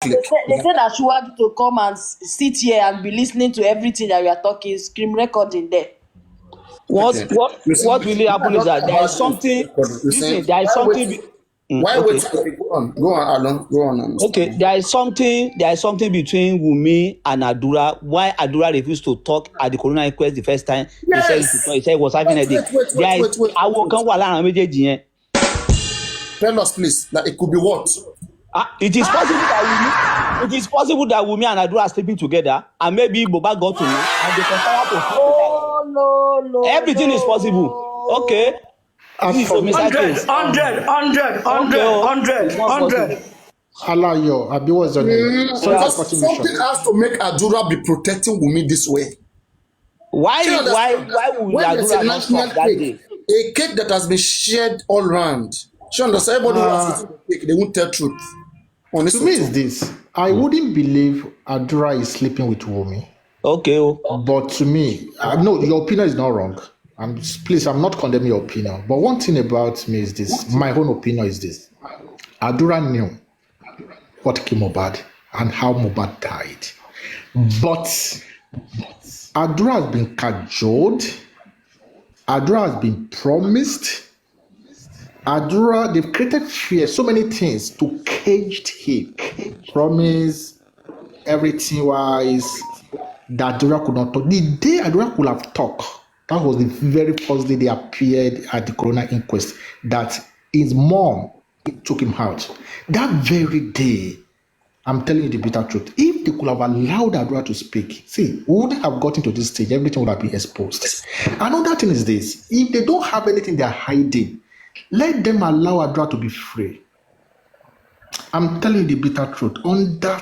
They said that she wanted to come and sit here and be listening to everything that we are talking, screen recording there. What Okay. what You see, what really happened is that there is something. you're saying, Listen, there is why something. wait? Why wait? Okay. Okay, go on, Alan. Go on, Mr. Okay, Alan. there is something between Wunmi and Adura. Why Adura refused to talk at the coroner inquest the first time? He said he should talk. Yes. He said he was having a headache. There is awo kan wà láàrin méjèèjì yẹn. Tell us, please, that it could be what? It is possible that Wunmi and Adura are sleeping together, and maybe Mohbad got to know, and they conspire to sleep together. No. Everything is possible. Okay. This is a mistake. 100. It's not possible. Alayo, Abi, what's your name? Something has to make Adura be protecting Wunmi this way. Why would when there's a Adura not national stop that cake, day? a cake that has been shared all around. She understands everybody who has eaten the cake, they won't tell truth. To me, is this. I wouldn't believe Adura is sleeping with Wunmi. Okay. But to me, no, your opinion is not wrong. Please, I'm not condemning your opinion. But one thing about me is this. My own opinion is this. Adura knew what came Mohbad and how Mohbad died. But Adura has been cajoled. Adura has been promised. Adura, they've created fear, so many things to cage him. Promise, everything wise, that Adura could not talk. The day Adura could have talked, that was the very first day they appeared at the coroner inquest, that his mom took him out. That very day, I'm telling you the bitter truth, if they could have allowed Adura to speak, see, we wouldn't have gotten to this stage, everything would have been exposed. Another thing is this, if they don't have anything they're hiding, let them allow Adura to be free. I'm telling you the bitter truth. Under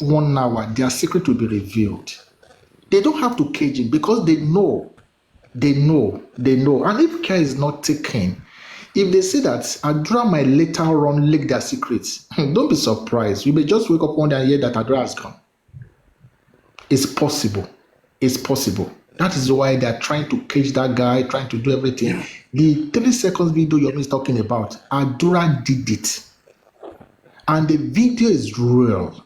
1 hour, their secret will be revealed. They don't have to cage him because they know. And if care is not taken, if they say that Adura might later on leak their secrets, don't be surprised. You may just wake up one day and hear that Adura has gone. It's possible. That is why they're trying to cage that guy, trying to do everything. The 3 seconds video you're talking about, Adura did it. And the video is real.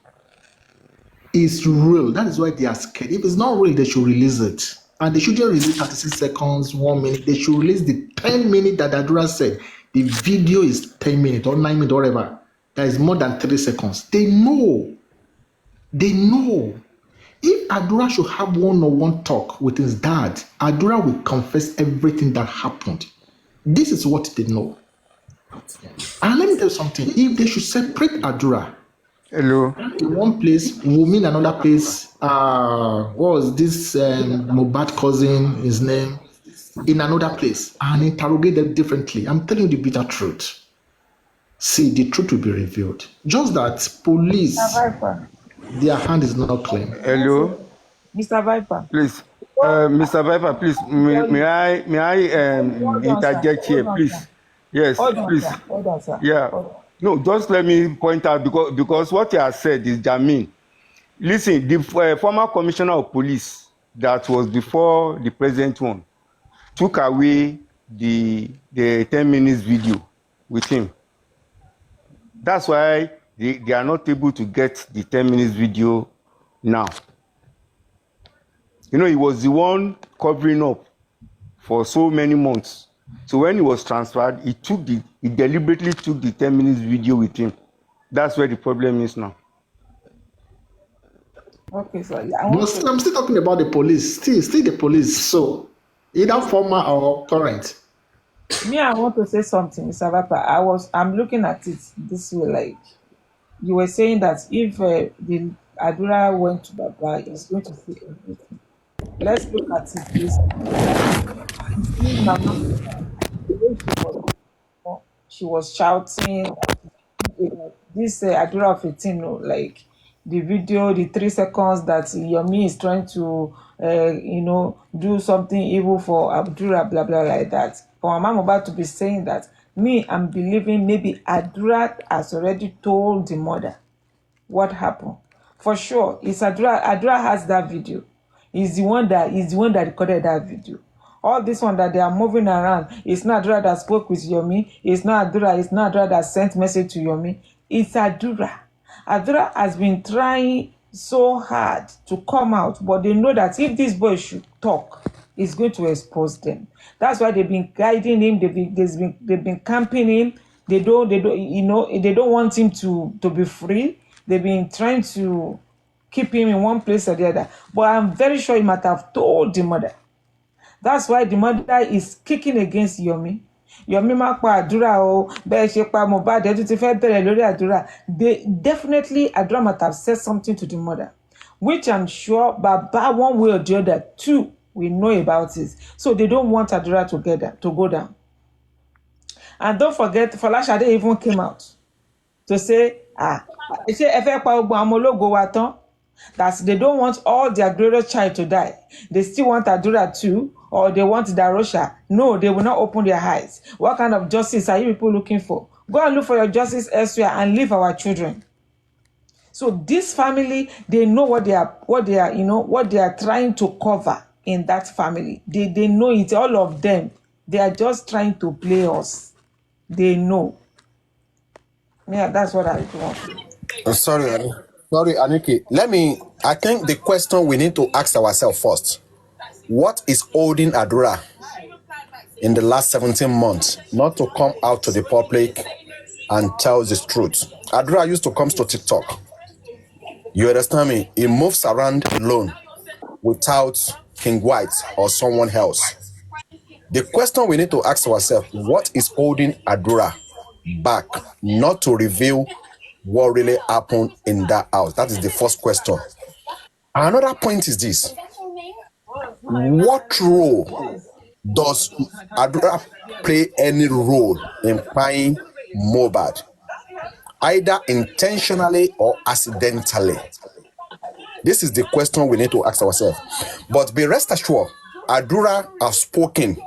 It's real. That is why they are scared. If it's not real, they should release it. And they shouldn't release 36 seconds, 1 minute. They should release the 10 minutes that Adura said. The video is 10 minutes or 9 minutes, whatever. That is more than 3 seconds. They know. If Adura should have one-on-one talk with his dad, Adura will confess everything that happened. This is what they know. And let me tell you something. If they should separate Adura, hello, in one place, Wunmi in another place, what was this Mohbad cousin, his name, in another place, and interrogate them differently. I'm telling you the bitter truth. See, the truth will be revealed. Just that police, their hand is not clean. hello, Mr. Viper. please, Mr. Viper, please, may I interject here, please? Yes, please. Hold on, sir. Yeah. No, just let me point out because what you have said is germane. Listen, the former commissioner of police that was before the present one took away the 10 minutes video with him. That's why they are not able to get the 10 minutes video now. You know, he was the one covering up for so many months. So when he was transferred, he deliberately took the 10 minutes video with him. That's where the problem is now. Okay, so I'm still talking about the police. Still the police. So either former or current. Me, I want to say something, Mr. Viper. I'm looking at it this way, like you were saying that if the Adura went to Baba, he's going to see everything. Let's look at it this she was shouting this Adura of 18, like the video, the 3 seconds that Yomi is trying to do something evil for Adura, blah blah, like that. For Mama about to be saying that, me, I'm believing maybe Adura has already told the mother what happened. For sure, it's Adura. Adura has that video. He's the one that recorded that video. All this one that they are moving around, it's not Adura that spoke with Yomi. It's not Adura that sent message to Yomi. It's Adura. Adura has been trying so hard to come out, but they know that if this boy should talk, it's going to expose them. That's why they've been guiding him. They've been camping him. They don't they don't want him to be free. They've been trying to keep him in one place or the other. But I'm very sure he might have told the mother. That's why the mother is kicking against Yomi. Yomi máa pa àdúrà o, bẹ́ẹ̀ ṣe pa mohbad ẹ tún ti fẹ́ bẹ̀rẹ̀ lórí àdúrà. They definitely, Adura might have said something to the mother, which I'm sure Baba, one way or the other, too, we know about it. So they don't want Adura to go down. And don't forget, Folashade even came out to say, ṣé ẹ fẹ́ pa gbogbo àwọn ọmọ ológo wa tán? That they don't want all their glorious child to die. They still want Adura too, or they want Darosha. No, they will not open their eyes. What kind of justice are you people looking for? Go and look for your justice elsewhere and leave our children. So this family, they know what they are trying to cover in that family. They know it, all of them. They are just trying to play us. They know. Yeah, that's what I want. Sorry, Aniki. I think the question we need to ask ourselves first: what is holding Adura in the last 17 months not to come out to the public and tell the truth? Adura used to come to TikTok. You understand me? He moves around alone without King White or someone else. The question we need to ask ourselves: what is holding Adura back not to reveal what really happened in that house? That is the first question. Another point is this: what role does Adura play any role in buying mohbad, either intentionally or accidentally? This is the question we need to ask ourselves. But be rest assured, Adura has spoken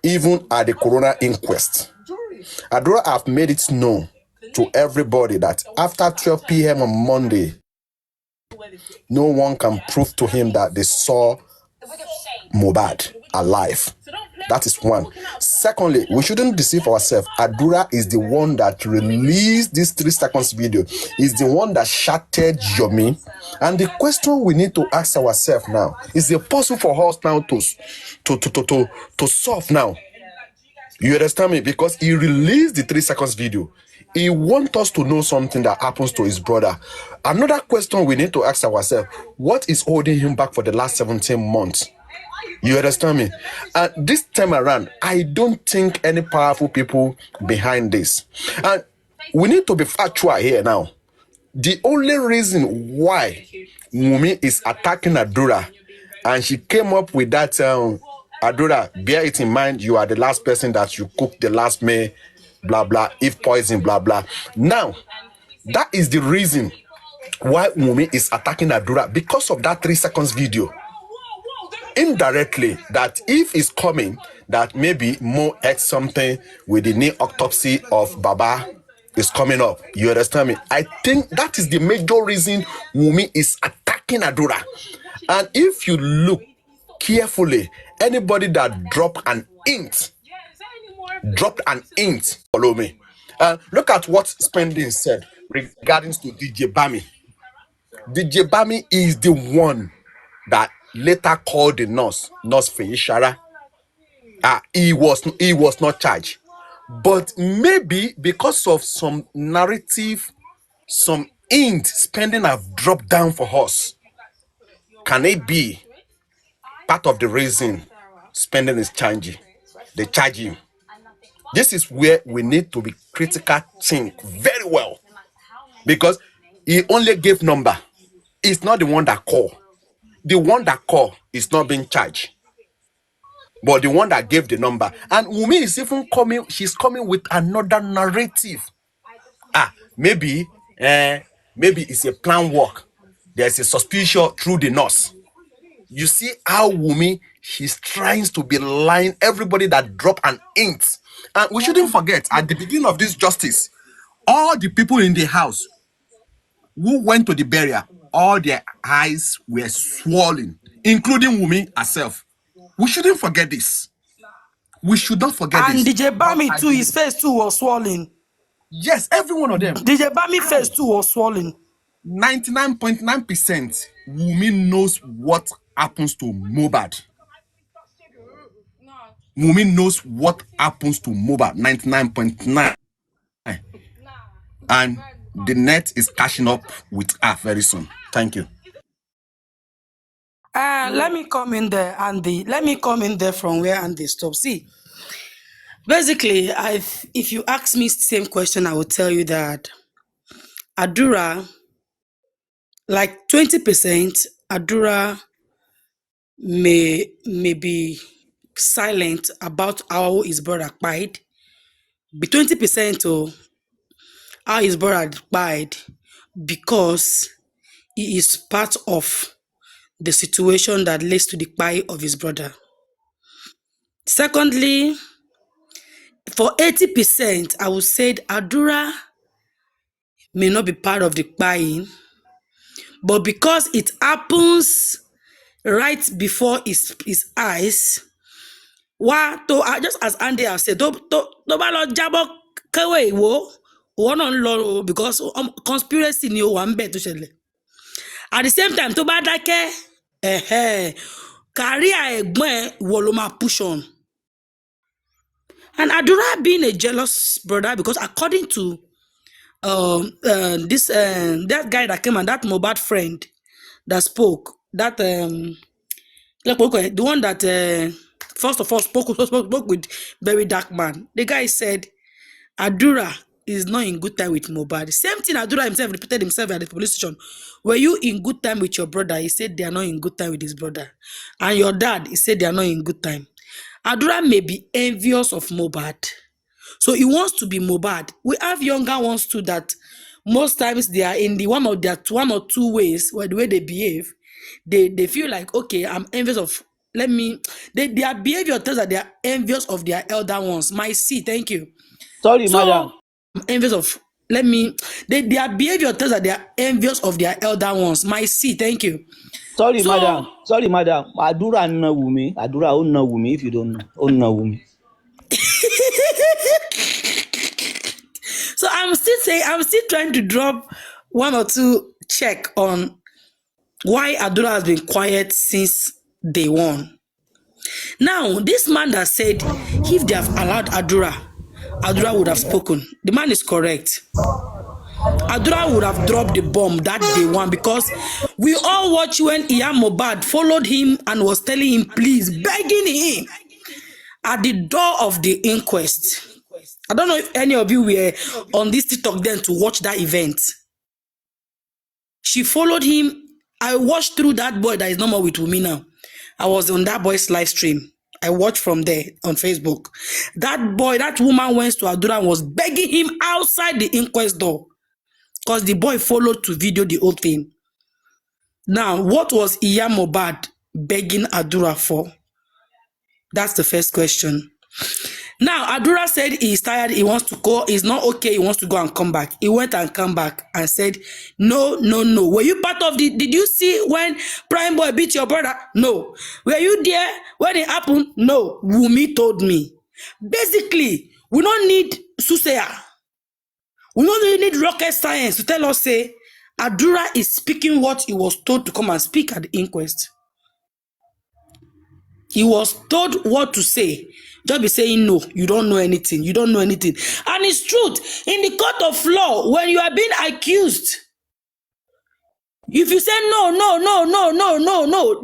even at the coroner inquest. Adura have made it known to everybody that after 12 p.m. on Monday, no one can prove to him that they saw mohbad alive. That is one. Secondly, we shouldn't deceive ourselves. Adura is the one that released this 3 seconds video. Is the one that shattered Yomi. And the question we need to ask ourselves now is it possible for us now to solve now? You understand me? Because he released the 3 seconds video. He wants us to know something that happens to his brother. Another question we need to ask ourselves: what is holding him back for the last 17 months? You understand me? And this time around, I don't think any powerful people behind this. And we need to be factual here now. The only reason why Wunmi is attacking Adura, and she came up with that, Adura, bear it in mind, you are the last person that you cooked the last meal, blah, blah, if poison, blah, blah. Now, that is the reason why Wunmi is attacking Adura, because of that 3 seconds video. Indirectly, that if it's coming, that maybe Mo ate something with the knee autopsy of Baba is coming up. You understand me? I think that is the major reason Wunmi is attacking Adura. And if you look carefully, anybody that dropped an int, follow me. Look at what Spending said regarding to DJ Bami. DJ Bami is the one that later called the nurse Feyishara. He was not charged. But maybe because of some narrative, some int Spending have dropped down for us. Can it be part of the reason Spending is changing? They charge him. This is where we need to be critical, think very well. Because he only gave number. It's not the one that called. The one that called is not being charged. But the one that gave the number. And Wunmi is even coming, she's coming with another narrative. Maybe it's a plan work. There's a suspicion through the nurse. You see how Wunmi, she's trying to be lying everybody that drop an int. And we shouldn't forget, at the beginning of this justice, all the people in the house who went to the burial, all their eyes were swollen, including Wunmi herself. We shouldn't forget this. We should not forget And this. DJ Bami too, his face too was swollen. Yes, every one of them. DJ Bami face too was swollen. 99.9% Wumi knows what happens to Mohbad. Wumi knows what happens to Mohbad. 99.9. And the net is catching up with her very soon. Thank you. Let me come in there, Andy. Let me come in there from where Andy stopped. See, basically, if you ask me the same question, I will tell you that Adura, like 20%, Adura may be silent about how his brother died. Be 20% or how his brother died because he is part of the situation that leads to the death of his brother. Secondly, for 80%, I would say Adura may not be part of the buying, but because it happens right before his eyes, just as Andy has said, because conspiracy ni o wà ń bẹ̀ tó ṣẹlẹ̀. At the same time, tó bá dákẹ́, career ẹ̀gbọ́n ẹ̀ wọ ló máa push on. And Adura being a jealous brother, because according to that guy that came and that mohbad friend that spoke, that the one that first of all spoke with very dark man. The guy said Adura is not in good time with Mohbad. Same thing Adura himself repeated himself at the police station. Were you in good time with your brother? He said they are not in good time with his brother. And your dad, he said they are not in good time. Adura may be envious of Mohbad. So he wants to be Mohbad. We have younger ones too that most times they are in the one or two ways where the way they behave, they feel like, okay, I'm envious of, their behavior tells that they are envious of their elder ones. My C, thank you. Sorry, So madam. I'm envious of, their behavior tells that they are envious of their elder ones. My C, thank you. Sorry, madam. Adura na Wumi. Adura ó na Wumi if you don't know. Ó na Wumi. So I'm still trying to drop one or two check on why Adura has been quiet since day one. Now, this man that said if they have allowed Adura would have spoken. The man is correct. Adura would have dropped the bomb that day one, because we all watched when Mohbad followed him and was telling him, please, begging him at the door of the inquest. I don't know if any of you were on this TikTok then to watch that event. She followed him. I watched through that boy that is no more with Wumi now. I was on that boy's live stream. I watched from there on Facebook. That woman went to Adura and was begging him outside the inquest door because the boy followed to video the whole thing. Now, what was Mohbad begging Adura for? That's the first question. Now, Adura said he's tired, he wants to go, he's not okay, he wants to go and come back. He went and come back and said, no. Were you part of did you see when Prime Boy beat your brother? No. Were you there when it happened? No. Wumi told me. Basically, we don't need Susea. We don't really need rocket science to tell us, say, Adura is speaking what he was told to come and speak at the inquest. He was told what to say. Just be saying, no, you don't know anything. You don't know anything. And it's truth. In the court of law, when you are being accused, if you say no,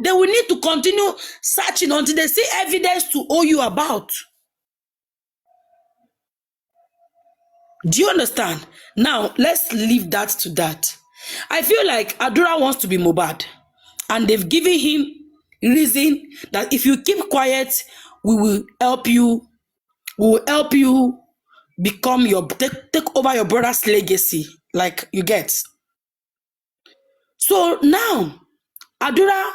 they will need to continue searching until they see evidence to owe you about. Do you understand? Now, let's leave that to that. I feel like Adura wants to be Mohbad. And they've given him reason that if you keep quiet, we will help you become take over your brother's legacy, like you get. So now Adura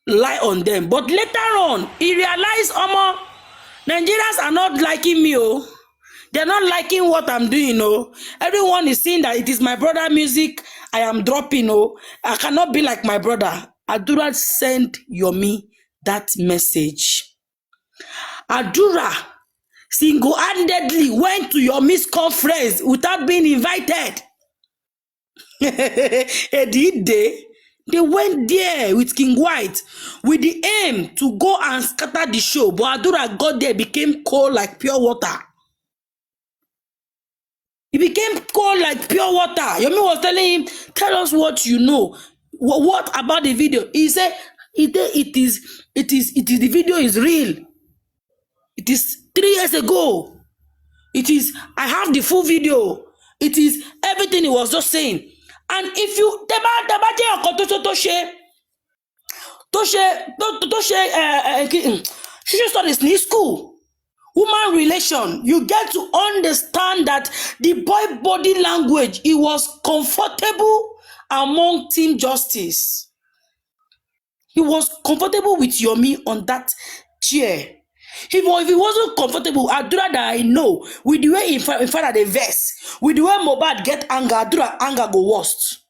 lie on them, but later on he realized, Nigerians are not liking me. They're not liking what I'm doing. Everyone is saying that it is my brother music I am dropping. I cannot be like my brother. Adura sent Yomi that message. Adura single-handedly went to your Miss conference without being invited. They went there with King White with the aim to go and scatter the show, but Adura got there, became cold like pure water. He became cold like pure water. Yomi was telling him, tell us what you know. What about the video? He said, it is the video is real. It is 3 years ago. It is, I have the full video. It is everything he was just saying. And if you, she studies in school. Human relation, you get to understand that the boy body language, it was comfortable among Team Justice. He was comfortable with Yomi on that chair. If he wasn't comfortable, Adura that I know, with the way in front of the verse, with the way mohbad get anger, Adura anger go worst.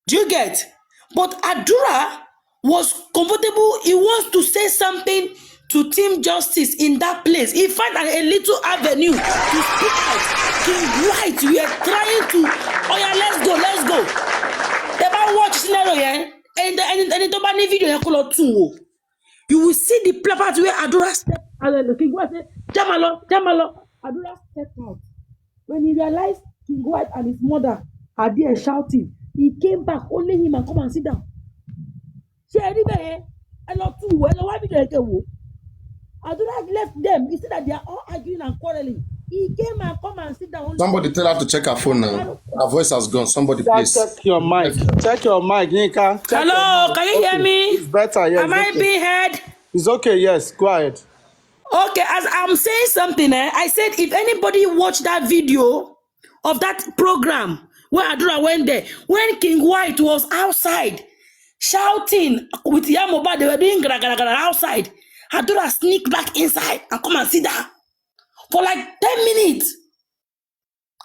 Do you get? But Adura was comfortable. He wants to say something to Team Justice in that place. He found a little avenue to speak out. King White, we are trying to, oh yeah, let's go. They might watch scenario, yeah? And the video, you will see the part where Adura stepped out. And King White said, Jamalo. Adura stepped out. When he realized King White and his mother are there shouting, he came back, only him, and come and sit down. Adura left them. He said that they are all arguing and quarreling. He came and come and sit down. Somebody tell her to check her phone now. Her voice has gone. Somebody please. Check your mic. Check your mic, Yinka. Hello, can you hear me? It's better, yes. Am I being heard? It's okay, yes. Go ahead. Okay, as I'm saying something, I said if anybody watched that video of that program where Adura went there, when King White was outside shouting with Yamoba, they were doing gara outside. Adura sneak back inside and come and sit down for like 10 minutes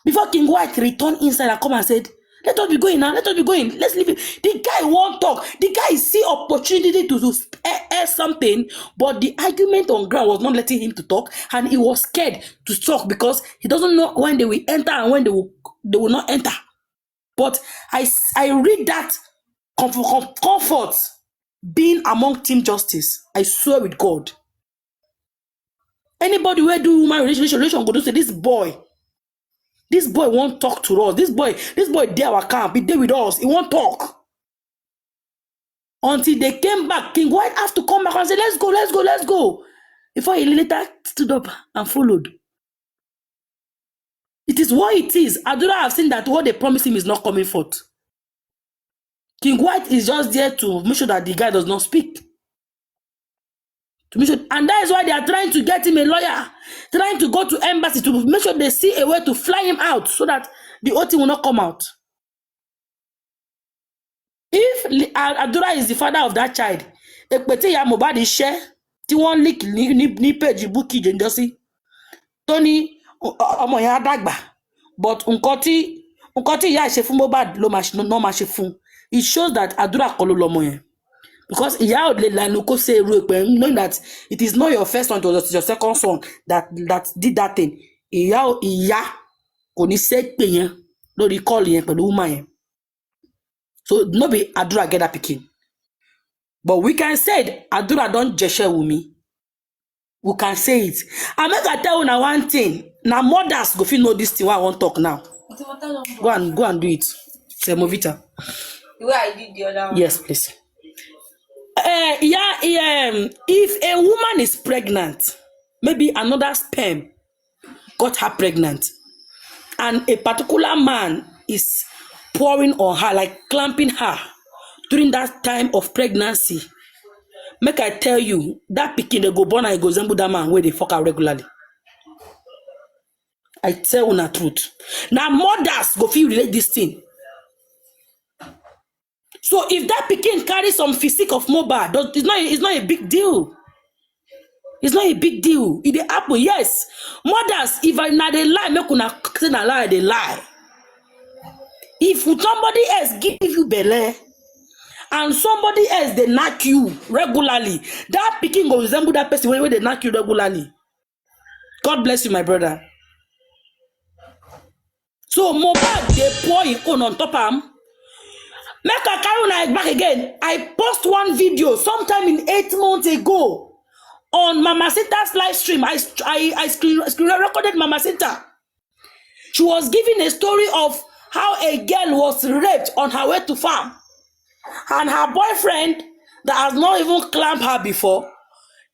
before King White returned inside and come and said, let us be going now, let's leave it. The guy won't talk. The guy see opportunity to air something, but the argument on ground was not letting him to talk, and he was scared to talk because he doesn't know when they will enter and when they will not enter. But I read that comfort being among Team Justice. I swear with God. Anybody where do human relation go to say this boy won't talk to us. This boy there our camp, be there with us. He won't talk. Until they came back, King White have to come back and say, let's go. Before he later stood up and followed. It is what it is. Adura have seen that what they promised him is not coming forth. King White is just there to make sure that the guy does not speak. To make sure, and that is why they are trying to get him a lawyer, trying to go to embassy to make sure they see a way to fly him out so that the whole thing will not come out. If Adura is the father of that child, mohbad is share, tí wọ́n leak ní page Bukky Jendosí, Tony ọmọ yẹn dàgbà, but nǹkan tí ìyá ṣe fún mohbad ló máa ṣe fún. It shows that Adura kọ́ ló lọ́mọ yẹn. Because knowing that it is not your first son, it was your second son that did that thing. Ìyá kò ní ṣe pé yẹn lórí call yẹn pẹ̀lú woman yẹn. So no be Adura get that pikin. But we can say Adura don't jeshe Wunmi. We can say it. I make I tell you one thing. Now mothers go fit know this thing. What I want to talk now. Go and do it. Say Movita. The way I did the other one. Yes, please. If a woman is pregnant, maybe another sperm got her pregnant, and a particular man is pouring on her, like clamping her during that time of pregnancy, make I tell you, that pikin they go born and go resemble that man where they fuck her regularly. I tell you the truth. Now mothers go feel relate this thing. So if that pikin carry some physique of mohbad, it's not a big deal. It's not a big deal. It dey happen, yes. Mothers, if I na dey lie, make una say na lie, they lie. If somebody else give you belle and somebody else they knock you regularly, that pikin go resemble that person when they knock you regularly. God bless you, my brother. So mohbad they pour him own on top am. Make I carry una back again. I post one video sometime in 8 months ago on Mama Sinta's live stream. I screen recorded Mama Sinta. She was giving a story of how a girl was raped on her way to farm, and her boyfriend that has not even clamped her before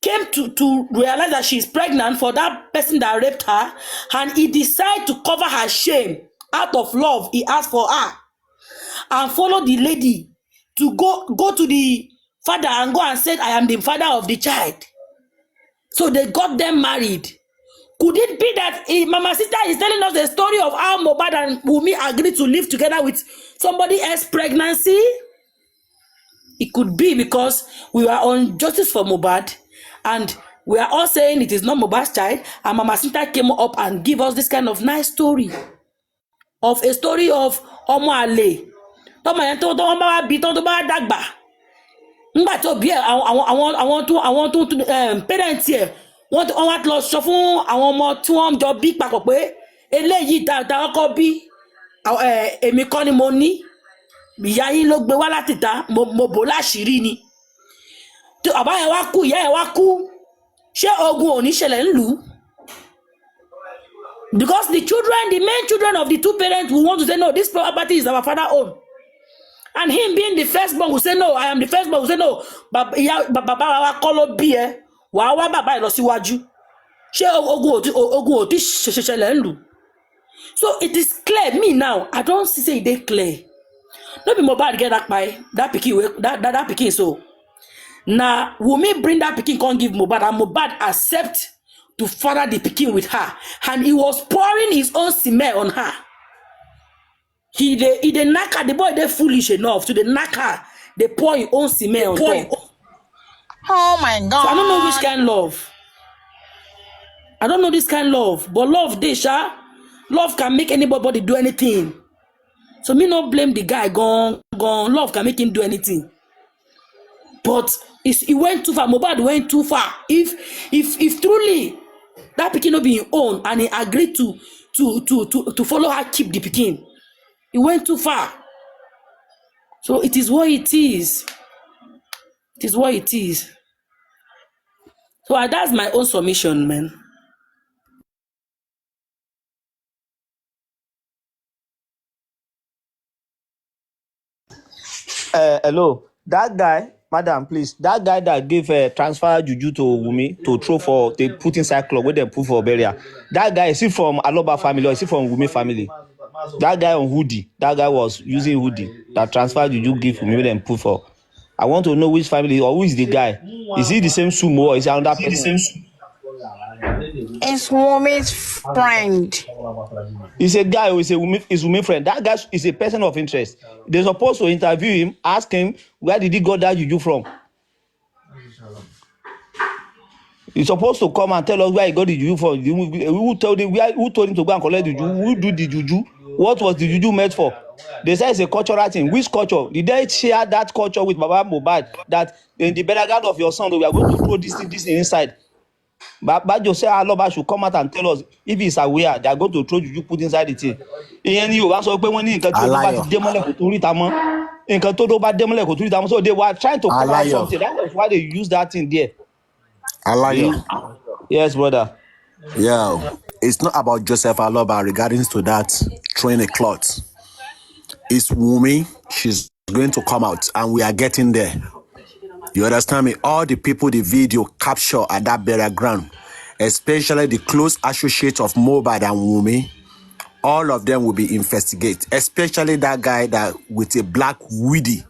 came to realize that she's pregnant for that person that raped her, and he decided to cover her shame. Out of love, he asked for her and follow the lady to go to the father and go and said, I am the father of the child. So they got them married. Could it be that Mama Sita is telling us the story of how Mohbad and Wunmi agreed to live together with somebody else's pregnancy? It could be because we are on justice for Mohbad and we are all saying it is not Mohbad's child, and Mama Sita came up and give us this kind of nice story of a story of Omo Ale. Tọ́mọ yẹn tó wọ́n bá wá bí tó bá dàgbà. Nígbà tó bí ẹ̀ àwọn tó parents ẹ̀ wọ́n wá lọ sọ fún àwọn ọmọ tí wọ́n jọ bí papọ̀ pé eléyìí tá ọkọ bí èmi kọ́ ni mo ní. Ìyá yín ló gbé wá láti ta mo bò láṣìírí ni. Tí bàbá yẹn wá kú, ìyá yẹn wá kú. Ṣé ogun ò ní ṣẹlẹ̀ ńlùú? Because the main children of the two parents will want to say, no, this property is our father own. And him being the firstborn will say, no, I am the firstborn, will say, no, baba wa kolo bi e, wa baba e lọ síwájú. Ṣé ogun ò tí ṣẹlẹ̀ ńlùú? So it is clear, me now, I don't see they clear. No be Mohbad get that pikin so. Now, Wunmi bring that pikin, can't give Mohbad, and Mohbad accept to father the pikin with her, and he was pouring his own semen on her. He dey knack her. The boy they foolish enough to the knack her. They pour his own semen on top. Oh my God! So I don't know which kind of love. I don't know this kind of love, but love, Desha, love can make anybody do anything. So me not blame the guy. Gone. Love can make him do anything. But he went too far. Mohbad went too far. If truly that pikin no be his own, and he agreed to follow her keep the pikin, he went too far. So it is what it is. It is what it is. So that's my own submission, man. Hello, that guy, madam, please. That guy that gave transfer juju to Wunmi to throw for, they put inside club where they put for burial. That guy, is he from Aloba family or is he from Wunmi family? That guy on hoodie, that guy was using hoodie that transfer juju give Wunmi then put for. I want to know which family or who is the guy. Is he the same Sumo or is he another person? It's Wunmi's friend. He's a guy who is Wunmi friend. That guy is a person of interest. They're supposed to interview him, ask him where did he got that juju from. He's supposed to come and tell us where he got the juju from. Who told him to go and collect the juju? Who do the juju? What was the juju made for? They say it's a cultural thing. Which culture? Did they share that culture with Baba Mohbad that in the burial of your son we are going to throw this thing inside? But you say Aloba should come out and tell us if he's aware they are going to throw juju put inside the thing. So they were trying to cover something. That was why they used that thing there. Yes, brother. Yeah, it's not about Joseph Aloba regarding to that throwing a cloth. It's Wunmi. She's going to come out, and we are getting there. You understand me? All the people the video capture at that burial ground, especially the close associates of Mohbad and Wunmi, all of them will be investigated. Especially that guy that with a black Woody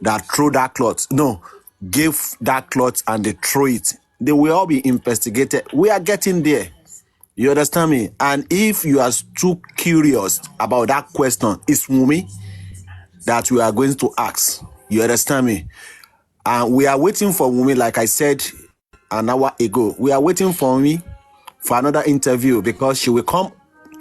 that threw that cloth. No, gave that cloth and they throw it. They will all be investigated. We are getting there. You understand me? And if you are too curious about that question, it's Wunmi that we are going to ask. You understand me? And we are waiting for Wunmi, like I said an hour ago. We are waiting for Wunmi for another interview because she will come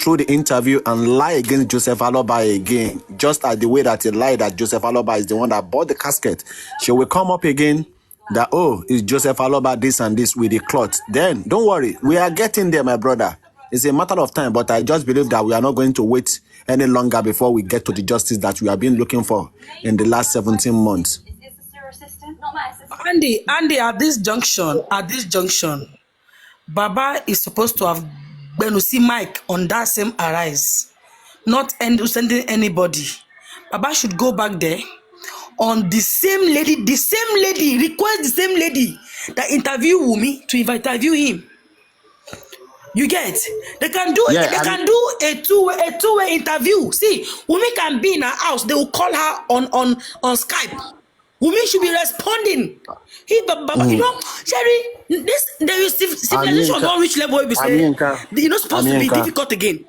through the interview and lie against Joseph Aloba again, just as the way that he lied that Joseph Aloba is the one that bought the casket. She will come up again that, oh, it's Joseph Aloba this and this with the cloth. Then, don't worry, we are getting there, my brother. It's a matter of time, but I just believe that we are not going to wait any longer before we get to the justice that we have been looking for in the last 17 months. Andy, at this junction, Baba is supposed to have Benusi Mike on that same arise, not sending anybody. Baba should go back there on the same lady, request the same lady that interview Wumi to interview him. You get? They can do a two-way interview. See, Wumi can be in her house. They will call her on Skype. Wumi should be responding. You know, Sherry, there is civilization on reach level. We say you're not supposed to be difficult again.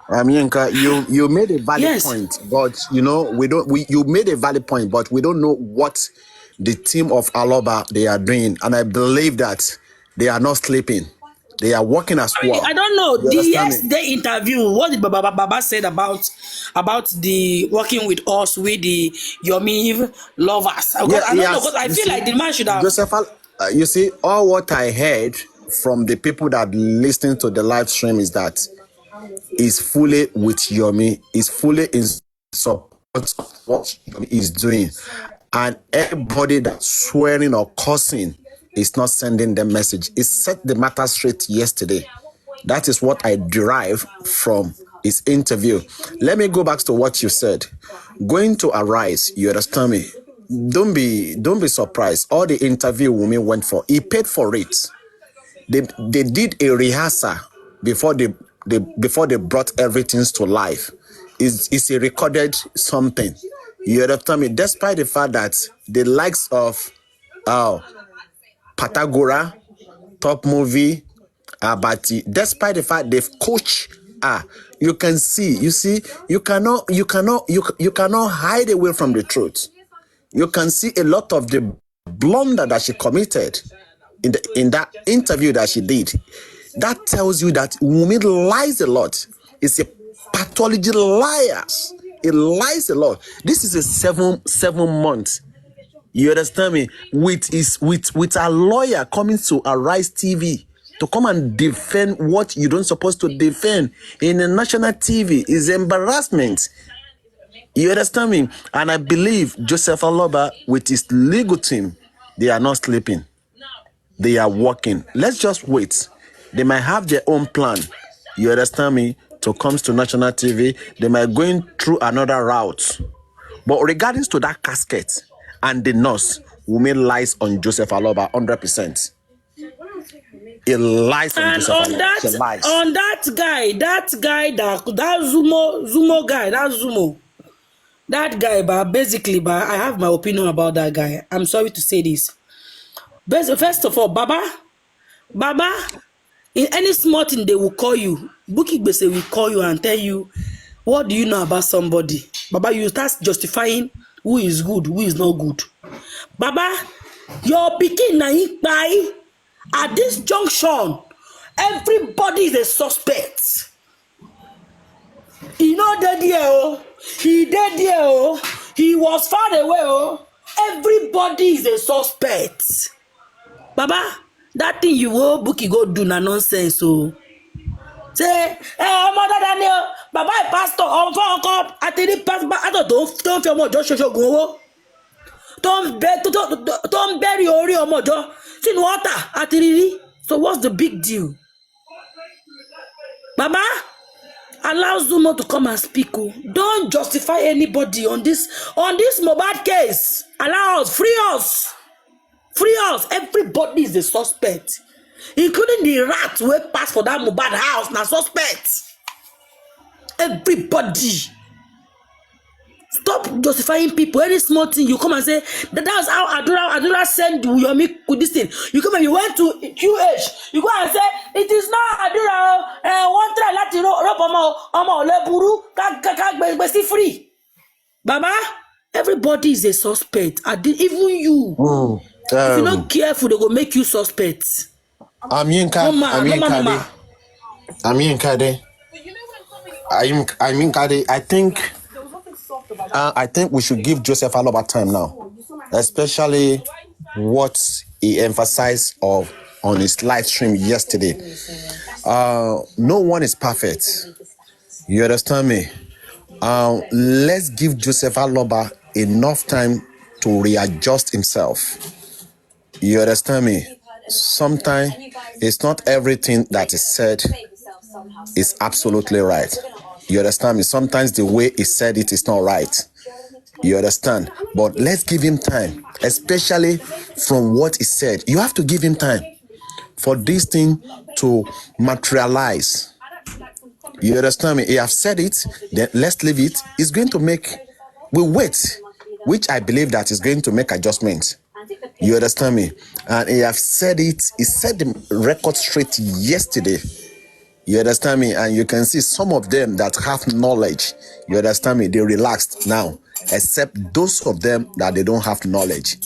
Aminka, you made a valid point, but you made a valid point, but we don't know what the team of Aloba they are doing, and I believe that they are not sleeping. They are working as well. I don't know. The yesterday interview, what did Baba said about the working with us, with the Yomi lovers? I don't know, because I feel like the man should have. Joseph, you see, all what I heard from the people that listening to the live stream is that he's fully with Yomi, is fully in support of what Yomi is doing. And everybody that's swearing or cursing is not sending them message. It set the matter straight yesterday. That is what I derive from his interview. Let me go back to what you said. Going to Arise, you understand me? Don't be surprised. All the interview Wumi went for, he paid for it. They did a rehearsal before they brought everything to life. It's a recorded something. You understand me? Despite the fact that the likes of Patagora, Top Movie, Abati, despite the fact they've coached you can see, you cannot hide away from the truth. You can see a lot of the blunder that she committed in that interview that she did. That tells you that Wumi lies a lot. It's a pathology liar. It lies a lot. This is a seven months. You understand me? With a lawyer coming to Arise TV to come and defend what you don't supposed to defend in a national TV is embarrassment. You understand me? And I believe Joseph Aloba with his legal team, they are not sleeping. They are working. Let's just wait. They might have their own plan. You understand me? To come to national TV, they might going through another route. But regarding to that casket and the nurse, Wumi lies on Joseph Aloba 100%. It lies on Joseph Aloba. She lies. On that guy, that Zumo guy, that guy, but basically, I have my opinion about that guy. I'm sorry to say this. First of all, Baba, in any small thing they will call you. Buki Bese will call you and tell you, what do you know about somebody? Baba, you start justifying who is good, who is not good. Baba, your pikin na by at this junction, everybody is a suspect. He not dead here, oh. He dead here, oh. He was far away, oh. Everybody is a suspect. Baba, that thing you go Buki go do na nonsense, oh. Say, mother Daniel, Baba pastor on phone call. I tell you, pastor, I don't feel more just show go. Don't bury your more just in water. I tell you. So what's the big deal? Baba, allow Zumo to come and speak. Don't justify anybody on this mohbad case. Allow us, free us. Free us. Everybody is a suspect. Including the rat who pass for that mohbad house, now suspect. Everybody. Stop justifying people. Any small thing, you come and say, that's how Adura sent Yomi with this thing. You come and you went to QH. You go and say, it is not Adura. One try let you know, leburu, free. Baba, everybody is a suspect. Even you. If you're not careful, they will make you suspect. Aminka, I mean, Kade, I think we should give Joseph Aloba time now, especially what he emphasized on his live stream yesterday. No one is perfect. You understand me? Let's give Joseph Aloba enough time to readjust himself. You understand me? Sometimes it's not everything that is said is absolutely right. You understand me? Sometimes the way he said it is not right. You understand? But let's give him time, especially from what he said. You have to give him time for this thing to materialize. You understand me? He have said it, then let's leave it. It's going to make, we wait, which I believe that is going to make adjustments. You understand me? And he have said it, he set the record straight yesterday. You understand me? And you can see some of them that have knowledge, you understand me, they relaxed now, except those of them that they don't have knowledge.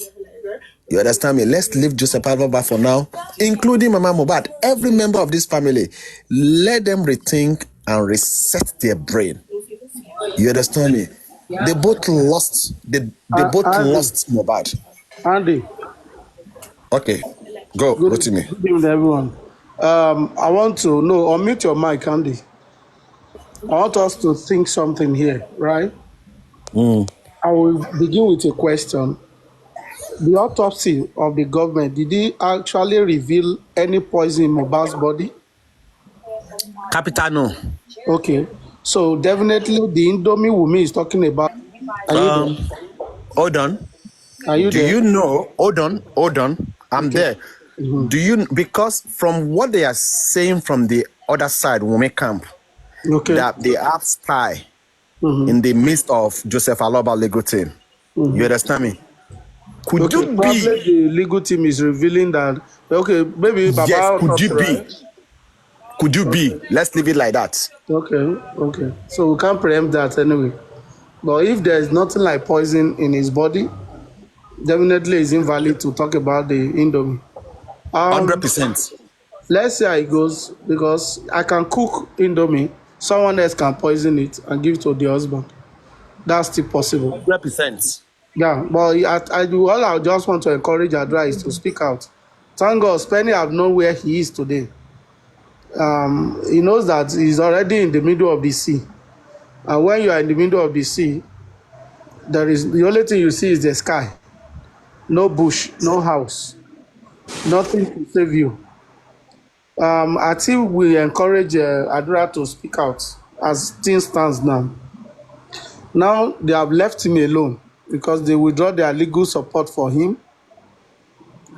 You understand me? Let's leave Joseph Alvaba for now, including Mama Mohbad. Every member of this family, let them rethink and reset their brain. You understand me? They both lost. They both lost Mohbad. Andy, Okay, go to me. good evening, everyone. I want to know, unmute your mic, Andy. I want us to think something here, right? I will begin with a question. The autopsy of the government, did it actually reveal any poison in Mohbad's body? Capital no. Okay. So definitely the Indomie Wumi is talking about. Are you there? Hold on. Are you Do there? you know? Hold on. I'm Okay. there. Do you, because from what they are saying from the other side, Wumi camp, Okay. that they have spy in the midst of Joseph Aloba legal team. You understand me? Could Okay. you Probably be? the legal team is revealing that. Okay, maybe Yes, Baba could you autopsy, be? right? Could you Okay. be? Let's leave it like that. Okay. So we can't preempt that anyway. But if there is nothing like poison in his body, definitely it's invalid to talk about the Indomie. 100%. Let's see how it goes, because I can cook Indomie, someone else can poison it and give it to the husband. That's still possible. 100%. Yeah, but all I just want to encourage Adra is to speak out. Thank God, Spenny have known where he is today. He knows that he's already in the middle of the sea. And when you are in the middle of the sea, the only thing you see is the sky. No bush, no house, nothing to save you. I think we encourage Adura to speak out as things stands now. Now they have left him alone because they withdraw their legal support for him,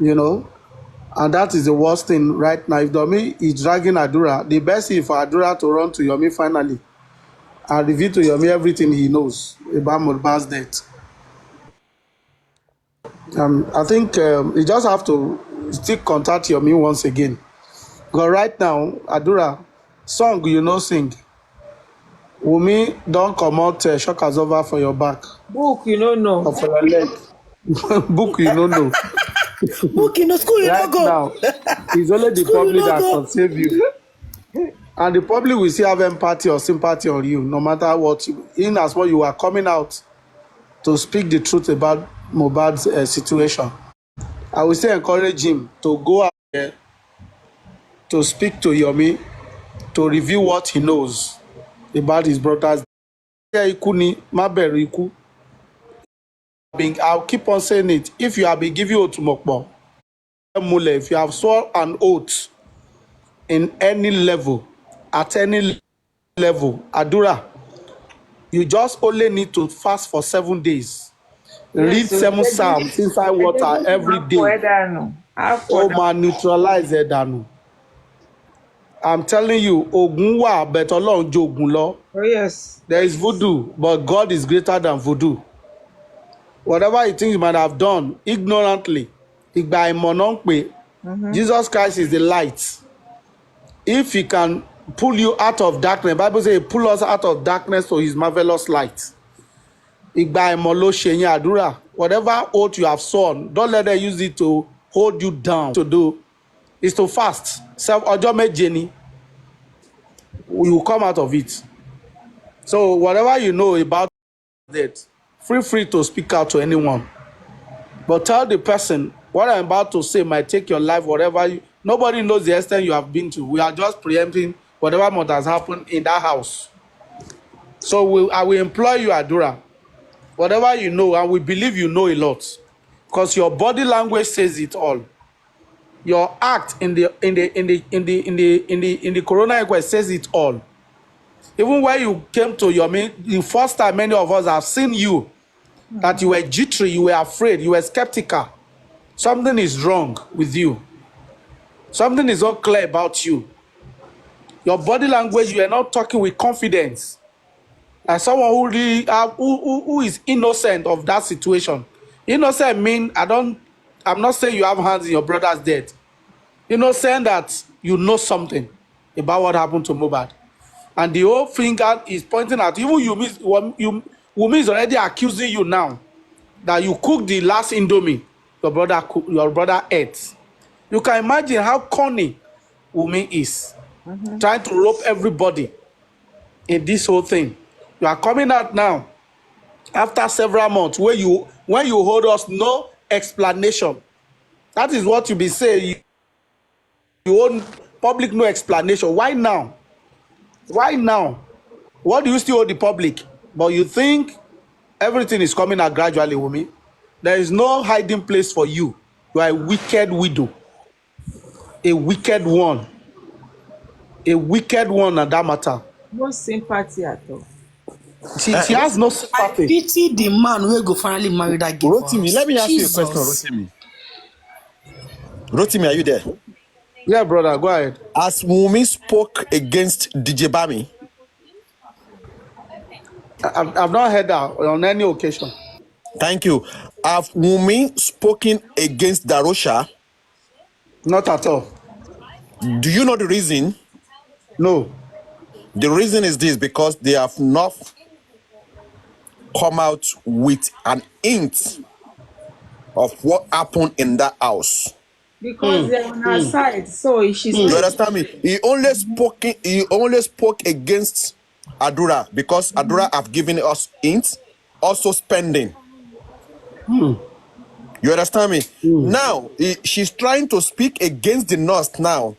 and that is the worst thing right now. If Domi is dragging Adura, the best thing for Adura to run to Yomi finally and reveal to Yomi everything he knows about Mohbad's death. I think you just have to still contact Yomi once again. Because right now, Adura, song sing. Wumi don comot shock absorber for your back Book, you don't know. or for your leg. Book know. Book in the school, you Right don't go. now, it's only the School, you public don't that go. can save you. And the public will still have empathy or sympathy on you, no matter what. In as well, you are coming out to speak the truth about Mohbad's situation. I will still encourage him to go out there to speak to Yomi, to review what he knows about his brothers. I'll keep on saying it. If you have been giving Otumokbo, if you have sworn an oath in any level, at any level, Adura, you just only need to fast for 7 days. Read Yes, so 7 psalms inside water every day. Oh man, neutralize it down. I'm telling you, Ogun wa but Ọlọ́run ju Ogun lọ. Oh yes. There is voodoo, but God is greater than voodoo. Whatever you think you might have done ignorantly, ìgbà ìmọ̀ náà ń pè. Jesus Christ is the light. If he can pull you out of darkness, the Bible says he pull us out of darkness to his marvelous light. Ìgbà ìmọ̀ ló ṣe yẹn àdúrà. Whatever oath you have sworn, don't let them use it to hold you down. To do is to fast. Ọjọ́ méje ni, you will come out of it. So whatever you know about that, feel free to speak out to anyone. But tell the person what I'm about to say might take your life, whatever. Nobody knows the extent you have been to. We are just preempting whatever might has happened in that house. So I will implore you, Adura, whatever you know, and we believe you know a lot, because your body language says it all. Your act in the corona inquest says it all. Even when you came to the first time, many of us have seen you, that you were jittery, you were afraid, you were skeptical. Something is wrong with you. Something is not clear about you. Your body language, you are not talking with confidence. As someone who really who is innocent of that situation. Innocent mean I'm not saying you have hands in your brother's death. Innocent that you know something about what happened to Mohbad. And the whole finger is pointing at even Wunmi is already accusing you now that you cooked the last Indomie your brother ate. You can imagine how corny Wunmi is, trying to rope everybody in this whole thing. You are coming out now after several months when you hold us no explanation. That is what you be saying. You own public no explanation. Why now? Why now? What do you still owe the public? But you think everything is coming out gradually, Wunmi. There is no hiding place for you. You are a wicked widow. A wicked one. A wicked one at that matter. No sympathy at all. She has no I sympathy. pity the man who go finally marry that girl for Rotimi, us. let me ask you a question, Jesus. Rotimi. Rotimi, are you there? Yeah, brother, go ahead. As Wunmi spoke against DJ Bami, I've not heard that on any occasion. thank you. Have Wunmi spoken against Darosha? Not at all. Do you know the reason? No. The reason is this, because they have not come out with an hint of what happened in that house. Because they're on her side, so she's You not. understand me? He only spoke against Adura because Adura have given us hints, also spending. You understand me? Now she's trying to speak against the nurse now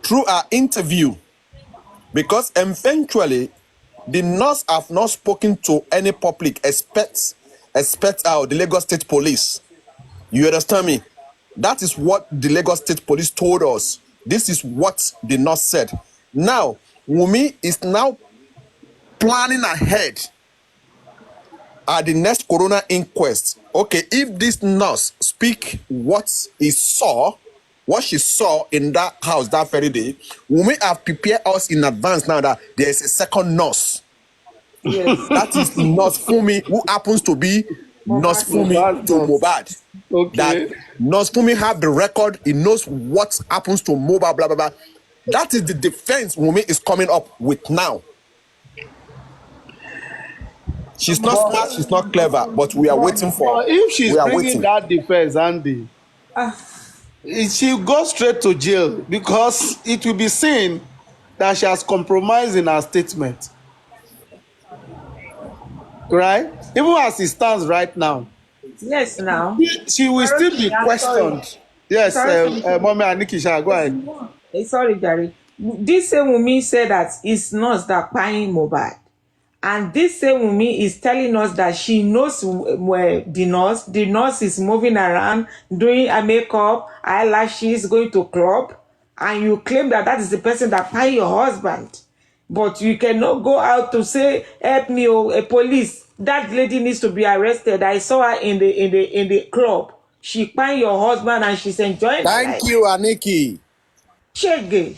through her interview, because eventually the nurse have not spoken to any public except the Lagos State Police. You understand me? That is what the Lagos State Police told us. This is what the nurse said. Now, Wunmi is now planning ahead at the next corona inquest. Okay, if this nurse speak what she saw in that house that very day, Wunmi have prepared us in advance now that there is a second nurse. Yes. That is Nurse Fumi, who happens to be Nurse Fumi to Mohbad. Okay. That Nurse Fumi have the record, he knows what happens to Mohbad, blah, blah, blah. That is the defense Wunmi is coming up with now. She's not smart, she's not clever, but we are waiting for. But if she's we are bringing waiting. that defense, Andy, she'll go straight to jail, because it will be seen that she has compromised in her statement. Right? Even as it stands right now. Yes, now. She will still be questioned. Sorry. Yes, Sorry. Mommy Anikisha, go ahead. Sorry, Gary. This same Wunmi said that it's nurse that buying Mohbad. And this same Wunmi is telling us that she knows where the nurse is moving around, doing a makeup, eyelashes, going to club, and you claim that that is the person that buying your husband. But you cannot go out to say, help me, a police. That lady needs to be arrested. I saw her in the club. She buying your husband and she's enjoying her life. Thank you, Aniki. Shege.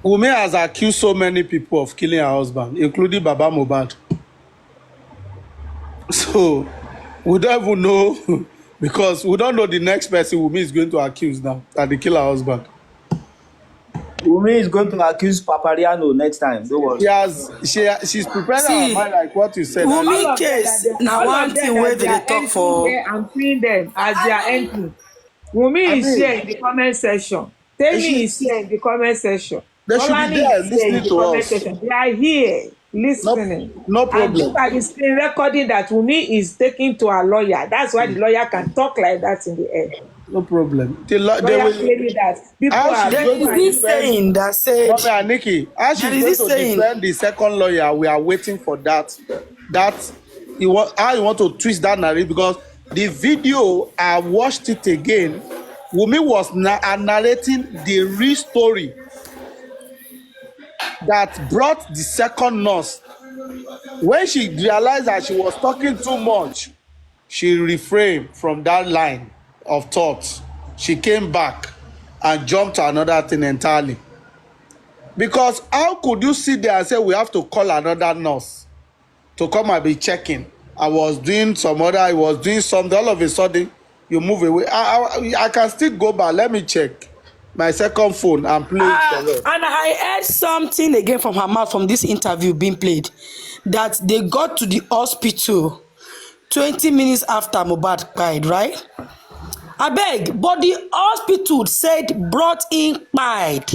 Wunmi has accused so many people of killing her husband, including Baba Mohbad. So we don't even know, because we don't know the next person Wunmi is going to accuse now that they kill her husband. Wunmi is going to accuse paparaino next time. Don't worry. She's preparing See, her mind like what you said. Wunmi case now one thing where they talk for. I'm seeing them as they are entering. Wunmi is here in the comment section Temi is here in the comment section. They should be Olani there is here in listening the to comment us. section. They are here listening. No And look problem. at the screen recording that Wunmi is taking to her lawyer. That's why the lawyer can talk like that in the air. No problem. They Lawyer will. claiming that people How are she's There going is to this defend saying that said, Mommy and Nikki, how there she's is going this to saying, defend the second lawyer, we are waiting for that. How you want to twist that narrative, because the video, I watched it again. Wunmi was narrating the real story that brought the second nurse. When she realized that she was talking too much, she refrained from that line of thought. She came back and jumped to another thing entirely. Because how could you sit there and say we have to call another nurse to come and be checking? I was doing something, all of a sudden you move away. I can still go back. Let me check my second phone and play it for you. and I heard something again from her mouth from this interview being played, that they got to the hospital 20 minutes after Mohbad died, right? Abeg, but the hospital said brought in pied.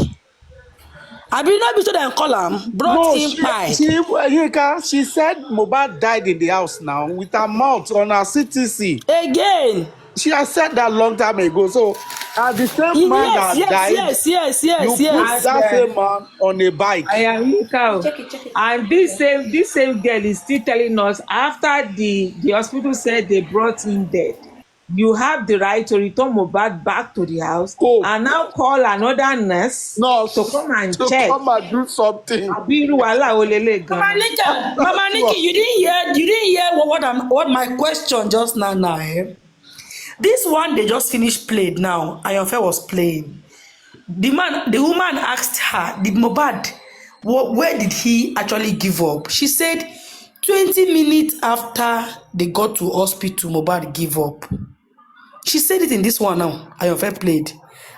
Abi no be so dem call am brought No, in pied. she said Mohbad died in the house now with her mouth on her CTC. Again. She has said that long time ago. So, the same man that died, you put that same man on a bike. I am Yinka. And this same girl is still telling us after the hospital said they brought in dead. You have the right to return Mohbad back to the house and now call another nurse to come and check. Come and do something. Mama Nikki, you didn't hear what my question just now. This one they just finished played now. Ayonfe was playing. The woman asked her, did Mohbad, where did he actually give up? She said 20 minutes after they got to hospital, Mohbad give up. She said it in this one now. Ayonfe played.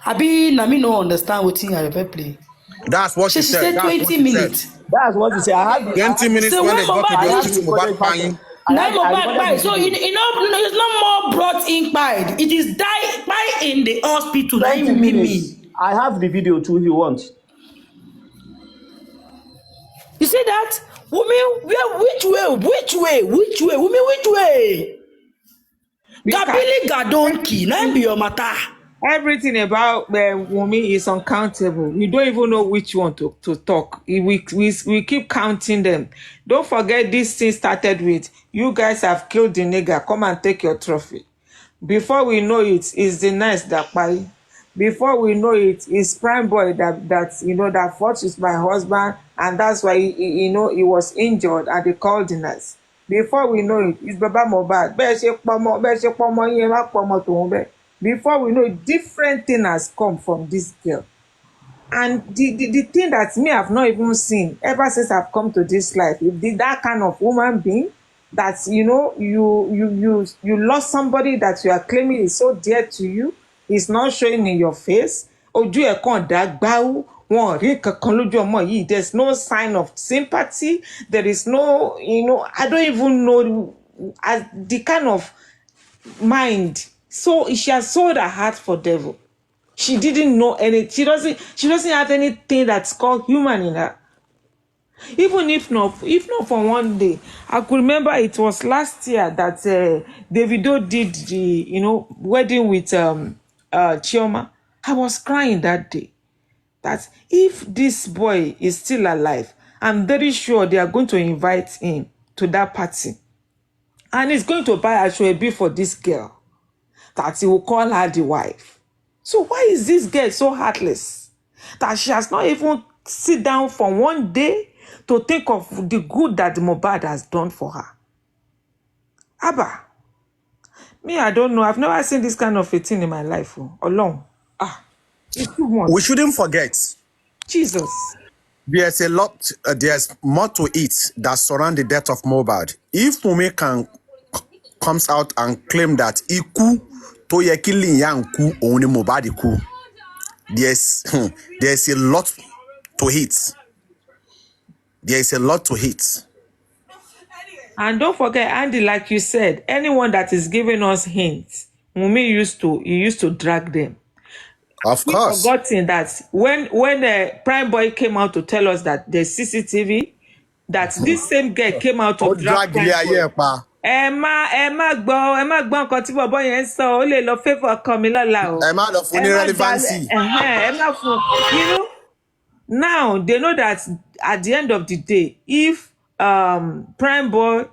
Abi Nami no understand what Ayonfe played. That's what she said. She said 20 minutes. That's what you say. I have 20 minutes so when they got to the Mohbad hospital, Mohbad buying. Now Mohbad, so it's not more brought in by. It is died by in the hospital. 20 minutes. I have the video too if you want. You see that? Wunmi, which way? Wunmi, which way? Gabili Gadonki, now be your matter. Everything about Wunmi is uncountable. We don't even know which one to talk. We keep counting them. Don't forget this thing started with, you guys have killed the nigger. Come and take your trophy. Before we know it, it's the nurse that buy. Before we know it, it's Prime Boy that fought with my husband, and that's why he was injured and they called the nurse. Before we know it, it's Baba Mohbad. Before we know it, different thing has come from this girl. And the thing that me I've not even seen ever since I've come to this life, if that kind of woman being that you lost somebody that you are claiming is so dear to you, is not showing in your face. Ojú ẹ̀ kàn dá gbáú, wọn rí kankan lójú ọmọ yìí. There's no sign of sympathy. There is no, I don't even know the kind of mind. So she has sold her heart for devil. She didn't know any. She doesn't have anything that's called human in her. Even if not for one day, I could remember it was last year that Davido did the wedding with Chioma. I was crying that day. That if this boy is still alive, I'm very sure they are going to invite him to that party, and he's going to buy a shoebi for this girl. That he will call her the wife. So why is this girl so heartless that she has not even sit down for one day to think of the good that Mohbad has done for her? Abba, me, I don't know. I've never seen this kind of a thing in my life. Alone. It's too much. We shouldn't forget. Jesus. There's a lot, there's more to it that surround the death of Mohbad. If Wunmi comes out and claim that iku to ye killing yanku only Mohbad iku, there's a lot to it. There's a lot to it. And don't forget, Andy, like you said, anyone that is giving us hints, Wunmi used to drag them. Of We've course. forgotten that when Prime Boy came out to tell us that there's CCTV, that this same girl came out to Ó drag drag ilé Prime ayé Boy. ẹ̀ pa. Ẹ má gbọ́ nǹkan tí bọ̀bọ́ yẹn ń sọ, ó lè lọ favour ọkọ mi lọ́la o. Ẹ má lọ fún Ẹ ní má relevancy. ẹ má fún, now they know that at the end of the day, if Prime Boy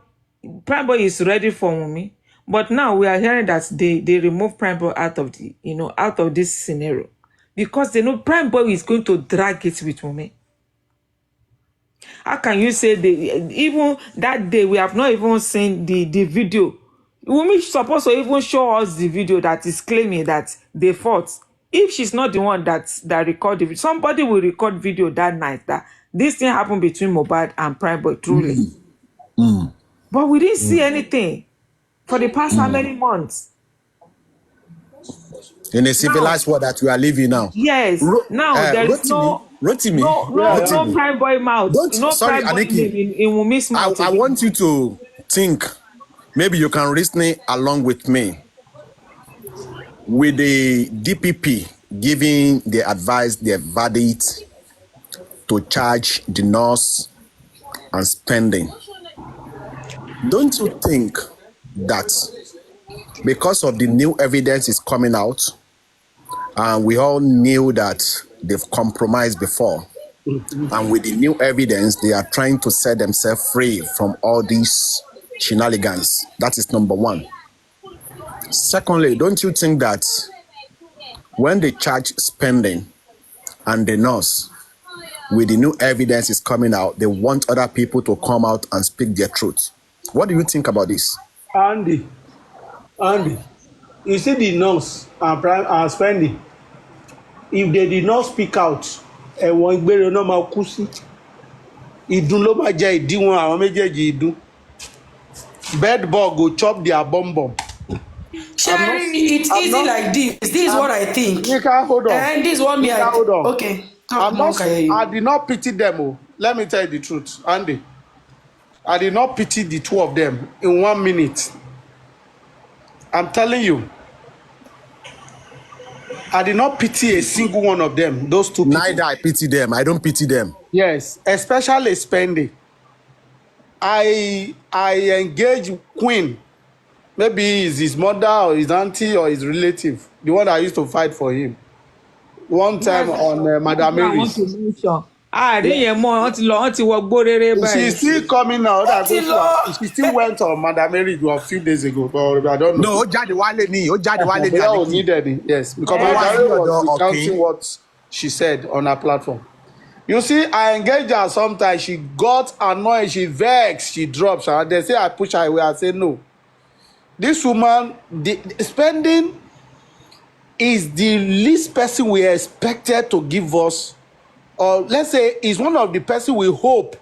is ready for Wunmi, but now we are hearing that they remove Prime Boy out of the out of this scenario because they know Prime Boy is going to drag it with Wunmi. How can you say even that day we have not even seen the video? Wunmi is supposed to even show us the video that is claiming that they fought. If she's not the one that recorded the video, somebody will record video that night that this thing happened between Mohbad and Prime Boy, truly. But we didn't see anything for the past how many months? In a civilized world that we are living now. Yes. Now there is no Prime Boy mouth. Sorry, Prime Boy Aniki, in Wunmi's mouth. I want you to think. Maybe you can reason along with me. With the DPP giving the advice, the verdict to charge the nurse and spending, don't you think that because of the new evidence is coming out, and we all knew that they've compromised before, and with the new evidence, they are trying to set themselves free from all these shenanigans? That is number one. Secondly, don't you think that when they charge spending and the nurse, with the new evidence is coming out, they want other people to come out and speak their truth? What do you think about this? Andy, you see the nurse and spending. If they did not speak out, ẹ̀wọ̀n gbére náà máa kú sí. Ìdun ló máa jẹ ìdíwọ̀n àwọn méjèèjì ìdun. Bed bug go chop their bum. Sharing it's easy like this. This is what I think. Nika, hold on. And this one me I hold on. okay. I did not pity them. Oh. Let me tell you the truth, Andy. I did not pity the two of them in 1 minute. I'm telling you. I did not pity a single one of them, those two people. Neither I pity them. I don't pity them. Yes, especially spending. I engage Queen. Maybe it's his mother or his auntie or his relative, the one that used to fight for him. One time on Madam Mary's. She's still coming now. She still went on Madam Mary a few days ago, but I don't know. No, Ojadewale needed. Yes, because Madam Mary was recounting what she said on her platform. You see, I engaged her sometimes. She got annoyed, she vexed, she dropped. They say I push her away. I say no. This woman, the spending is the least person we expected to give us, or let's say is one of the person we hope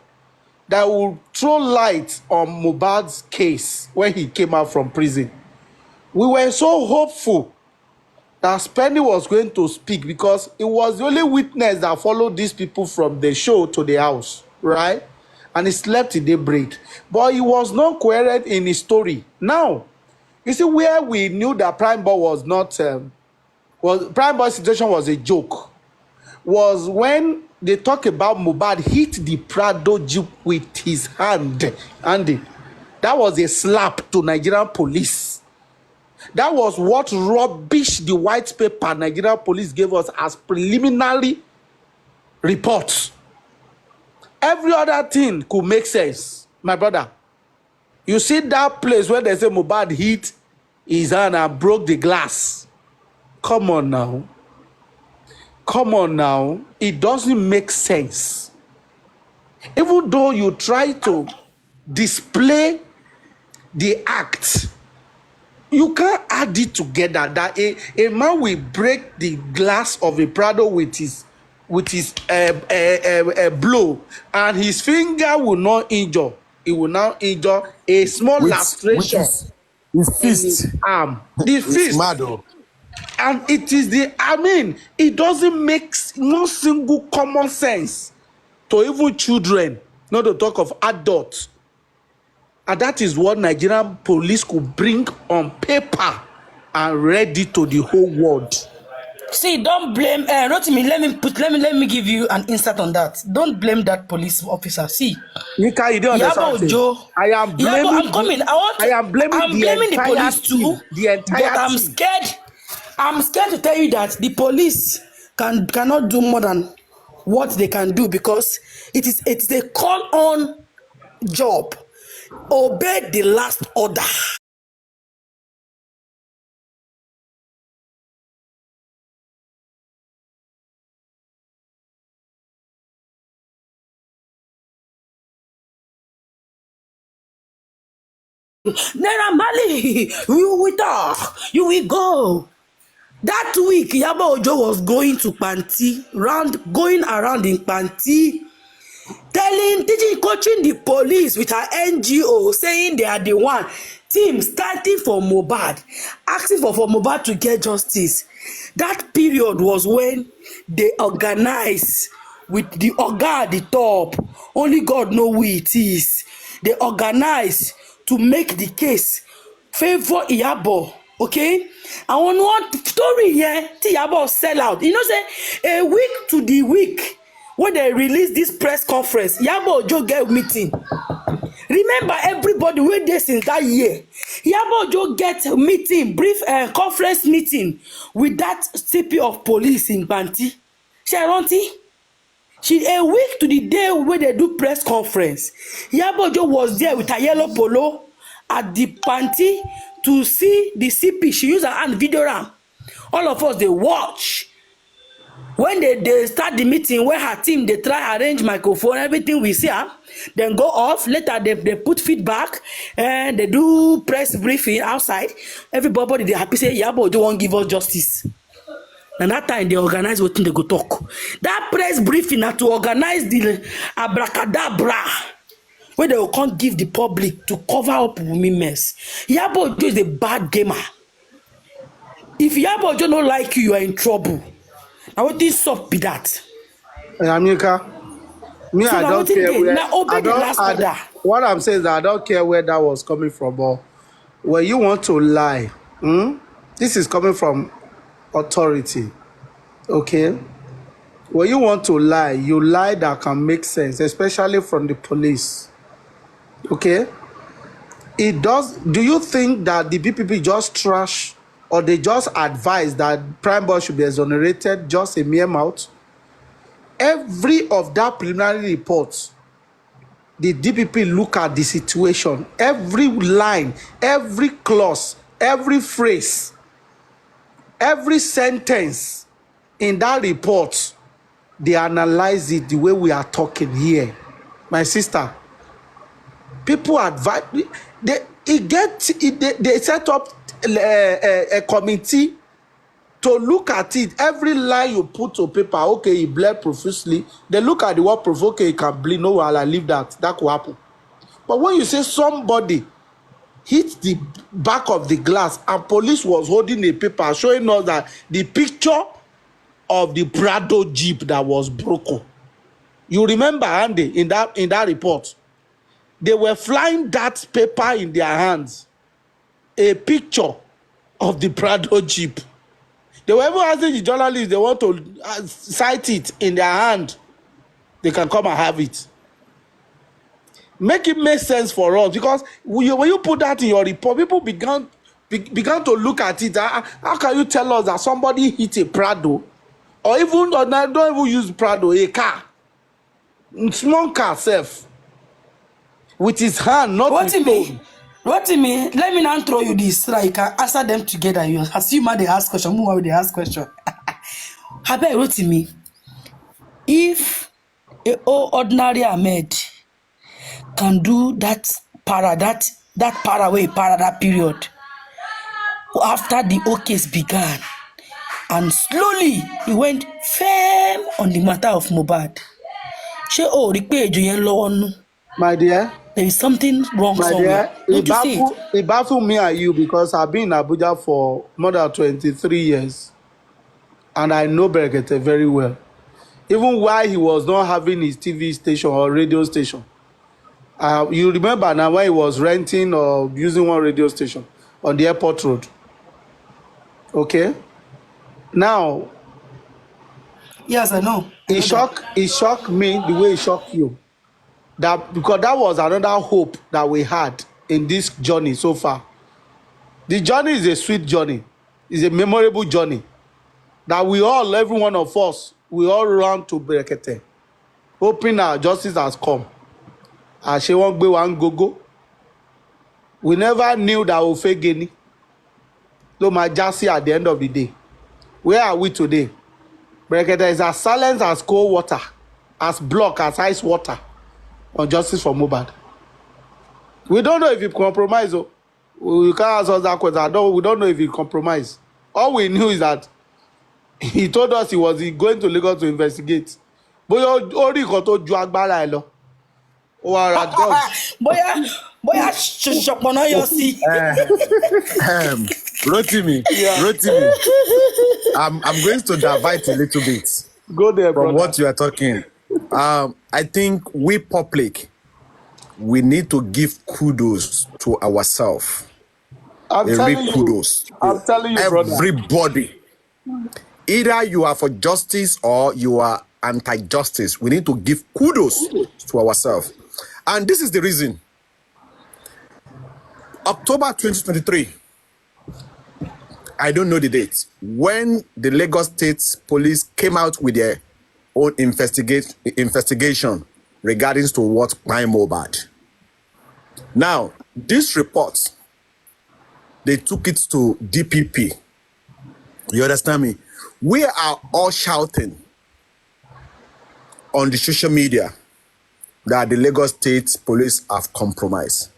that will throw light on Mohbad's case when he came out from prison. We were so hopeful that Spending was going to speak because it was the only witness that followed these people from the show to the house, right? And he slept till daybreak. But he was not coherent in his story. Now, you see where we knew that Prime Boy was not, Prime Boy's situation was a joke, was when they talk about Mohbad hit the Prado Jeep with his hand. Andy, that was a slap to Nigerian police. That was what rubbish the white paper Nigerian police gave us as preliminary reports. Every other thing could make sense, my brother. You see that place where they say Mohbad hit his hand and broke the glass. Come on now. It doesn't make sense. Even though you try to display the act, you can't add it together that a man will break the glass of a Prado with his blow, and his finger will not injure. It will now injure a small lacration his fist. in his arm. The fist. And it is it doesn't make no single common sense to even children, not to talk of adults. And that is what Nigerian police could bring on paper and read it to the whole world. See, don't blame Rotimi. Let me give you an insight on that. Don't blame that police officer. See, Nika, you don't Yabo understand. Ojo. Blaming I'm coming. I'm the blaming the entire police too. team. The entire But I'm team. scared. I'm scared to tell you that the police cannot do more than what they can do, because it is a call on job. Obey the last order. Naira Marley, you will talk, you will go. That week, Yabo Ojo was going to Panti, going around in Panti, teaching, coaching the police with her NGO, saying they are the one team starting for mohbad, asking for mohbad to get justice. That period was when they organize with the oga at the top. Only God know who it is. They organize to make the case favour Iyabo, okay? And one story here, Iyabo sell out. You know, say a week to the week when they release this press conference, Iyabo Ojo get meeting. Remember, everybody wey dey since that year, Iyabo Ojo get meeting, brief conference meeting with that CP of police in Banti. Ṣé ẹ rántí? A week to the day wey they do press conference, Iyabo Ojo was there with her yellow polo at the Banti to see the CP. She use her hand video am. All of us dey watch. When they start the meeting, where her team they try arrange microphone, everything we see her, then go off. Later they put feedback and they do press briefing outside. Everybody they happy say Iyabo Ojo wan give us justice. And that time they organize wetin they go talk. That press briefing na to organize the abracadabra where they will come give the public to cover up Wunmi mess. Iyabo Ojo is a bad gamer. If Iyabo Ojo no like you, you are in trouble. Now wetin sup be that? Amika, me, So I now don't wetin care dey? where. Na obey the last order. What I'm saying is that I don't care where that was coming from, but when you want to lie, this is coming from authority, okay? When you want to lie, you lie that can make sense, especially from the police, okay? It does. Do you think that the BPP just trash, or they just advise that Prime Boy should be exonerated, just a mere mouth? Every of that preliminary report, the DPP look at the situation, every line, every clause, every phrase, every sentence in that report, they analyze it the way we are talking here. My sister, people advise, they set up a committee to look at it. Every line you put to paper, okay, he bled profusely. They look at the word provoke, he can bleed. No, I'll leave that. That could happen. But when you say somebody hit the back of the glass and police was holding a paper showing us that the picture of the Prado Jeep that was broken. You remember, Andy, in that report, they were flying that paper in their hands, a picture of the Prado Jeep. They were even asking the journalists, they want to cite it in their hand, they can come and have it. Make it make sense for us, because when you put that in your report, people began to look at it. How can you tell us that somebody hit a Prado, or even, or don't even use Prado, a car, small car self, with his hand, not with phone. What do you mean? Let me now throw you this so that you can answer them together. You assume they ask question, move they ask question. Abeg, what do you mean? If a ordinary Ahmed can do that that period after the whole case began, and slowly he went firm on the matter of Mohbad. Ṣé o rí pé ejò yẹn lọ́wọ́ nú? My dear, there is something wrong somewhere. Don't you see it? It baffled me and you, because I've been in Abuja for more than 23 years and I know Berekete very well. Even while he was not having his TV station or radio station. You remember now when he was renting or using one radio station on the airport road. Okay? Now, Yes, I know. I know them. It shocked me the way it shocked you. That because that was another hope that we had in this journey so far. The journey is a sweet journey. It's a memorable journey. That we all, every one of us, we all run to Berekete, hoping our justice has come. Àṣé wọ́n gbé wa ń gógó. We never knew that Ofegeni ló máa já sí at the end of the day. Where are we today? Berekete is as silent as cold water, as block as ice water on justice for Mohbad. We don't know if he compromised. You can't ask us that question. We don't know if he compromised. All we knew is that he told us he was going to Lagos to investigate. Bóyá ó rí nǹkan tó ju agbára ẹ̀ lọ. Ó wá ra drugs. Bóyá ṣọ̀pọ̀nà yọ sí. Rotimi, Yeah. Rotimi, I'm going to divert a little bit Go there, from brother. what you are talking. I think we public, we need to give kudos to ourselves. I'm A telling real you. kudos I'm to telling you, brother. everybody. Either you are for justice or you are anti-justice. We need to give kudos to ourselves. And this is the reason. October 2023, I don't know the date, when the Lagos State Police came out with their own investigation regarding to what my mohbad. Now, this report, they took it to DPP. You understand me? We are all shouting on the social media that the Lagos State Police have compromised.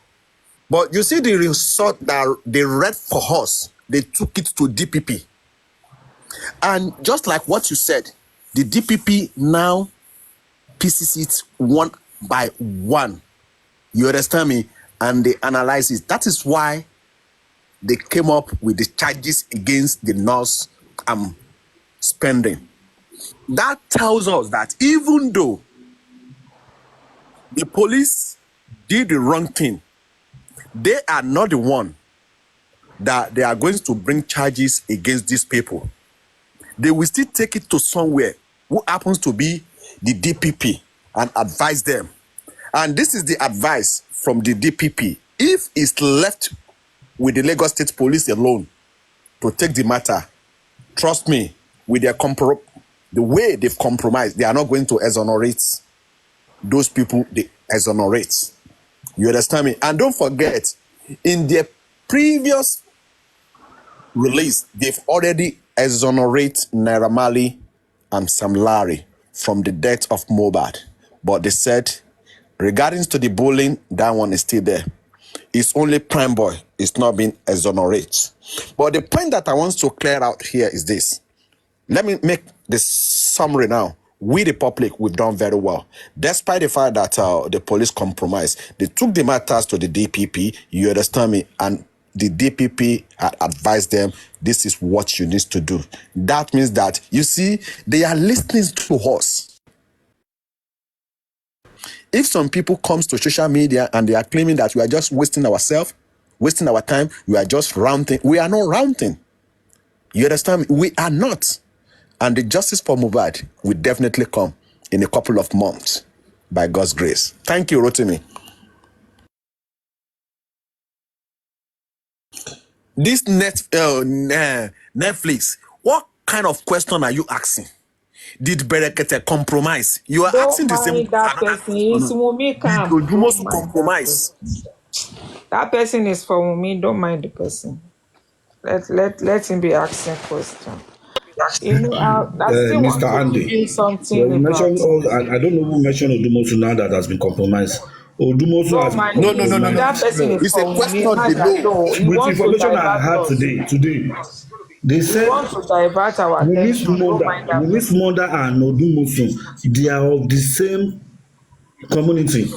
But you see the result that they read for us, they took it to DPP. And just like what you said, the DPP now pieces it one by one. You understand me? And they analyze it. That is why they came up with the charges against the nurse spending. That tells us that even though the police did the wrong thing, they are not the one that they are going to bring charges against these people. They will still take it to somewhere who happens to be the DPP and advise them. And this is the advice from the DPP. If it's left with the Lagos State Police alone to take the matter, trust me, with their the way they've compromised, they are not going to exonerate those people. They exonerate. You understand me? And don't forget, in their previous release, they've already exonerated Naira Marley and Sam Larry from the death of Mohbad. But they said, regarding to the bullying, that one is still there. It's only Prime Boy. It's not being exonerated. But the point that I want to clear out here is this. Let me make the summary now. We, the public, we've done very well. Despite the fact that the police compromised, they took the matters to the DPP, you understand me, and the DPP advised them, this is what you need to do. That means that, you see, they are listening to us. If some people comes to social media and they are claiming that we are just wasting ourselves, wasting our time, we are just ranting, we are not ranting. You understand me? We are not. And the justice for Mohbad will definitely come in a couple of months by God's grace. Thank you, Rotimi. This Netflix, what kind of question are you asking? Did Berekete compromise? You are asking Don't the same mind that another person. question. It's Wunmi Did Camp. Don't Ojumosu mind that compromise? person. That person is for Wunmi. Don't mind the person. Let him be asking question. You know, I still want Mr. to Andy, say well, something you mentioned about all, I don't know who mentioned Odumosu now that has been compromised. Odumosu has don't been mind No. compromised. that person is It's a for question Wunmi. below. No, he With wants to information I divert had us. today, they He said wants to divert our Wumi's attention. Don't mind that Wumi's person. mother and Odumosu, they are of the same community.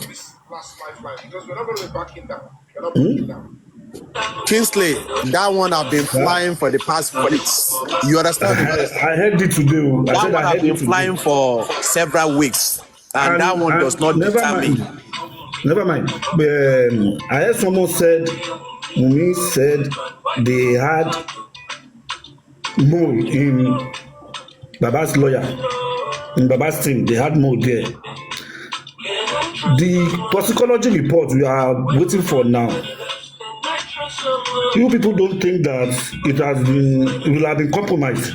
Kingsley, that one have been flying for the past weeks. You understand me? I heard it today. I That said one I have heard been it today. flying for several weeks. And that one does And not deter me. never mind. I heard someone said, Wumi said they had mole in Baba's lawyer. in Baba's team, they had more there. The toxicology report we are waiting for now. You people don't think that it will have been compromised.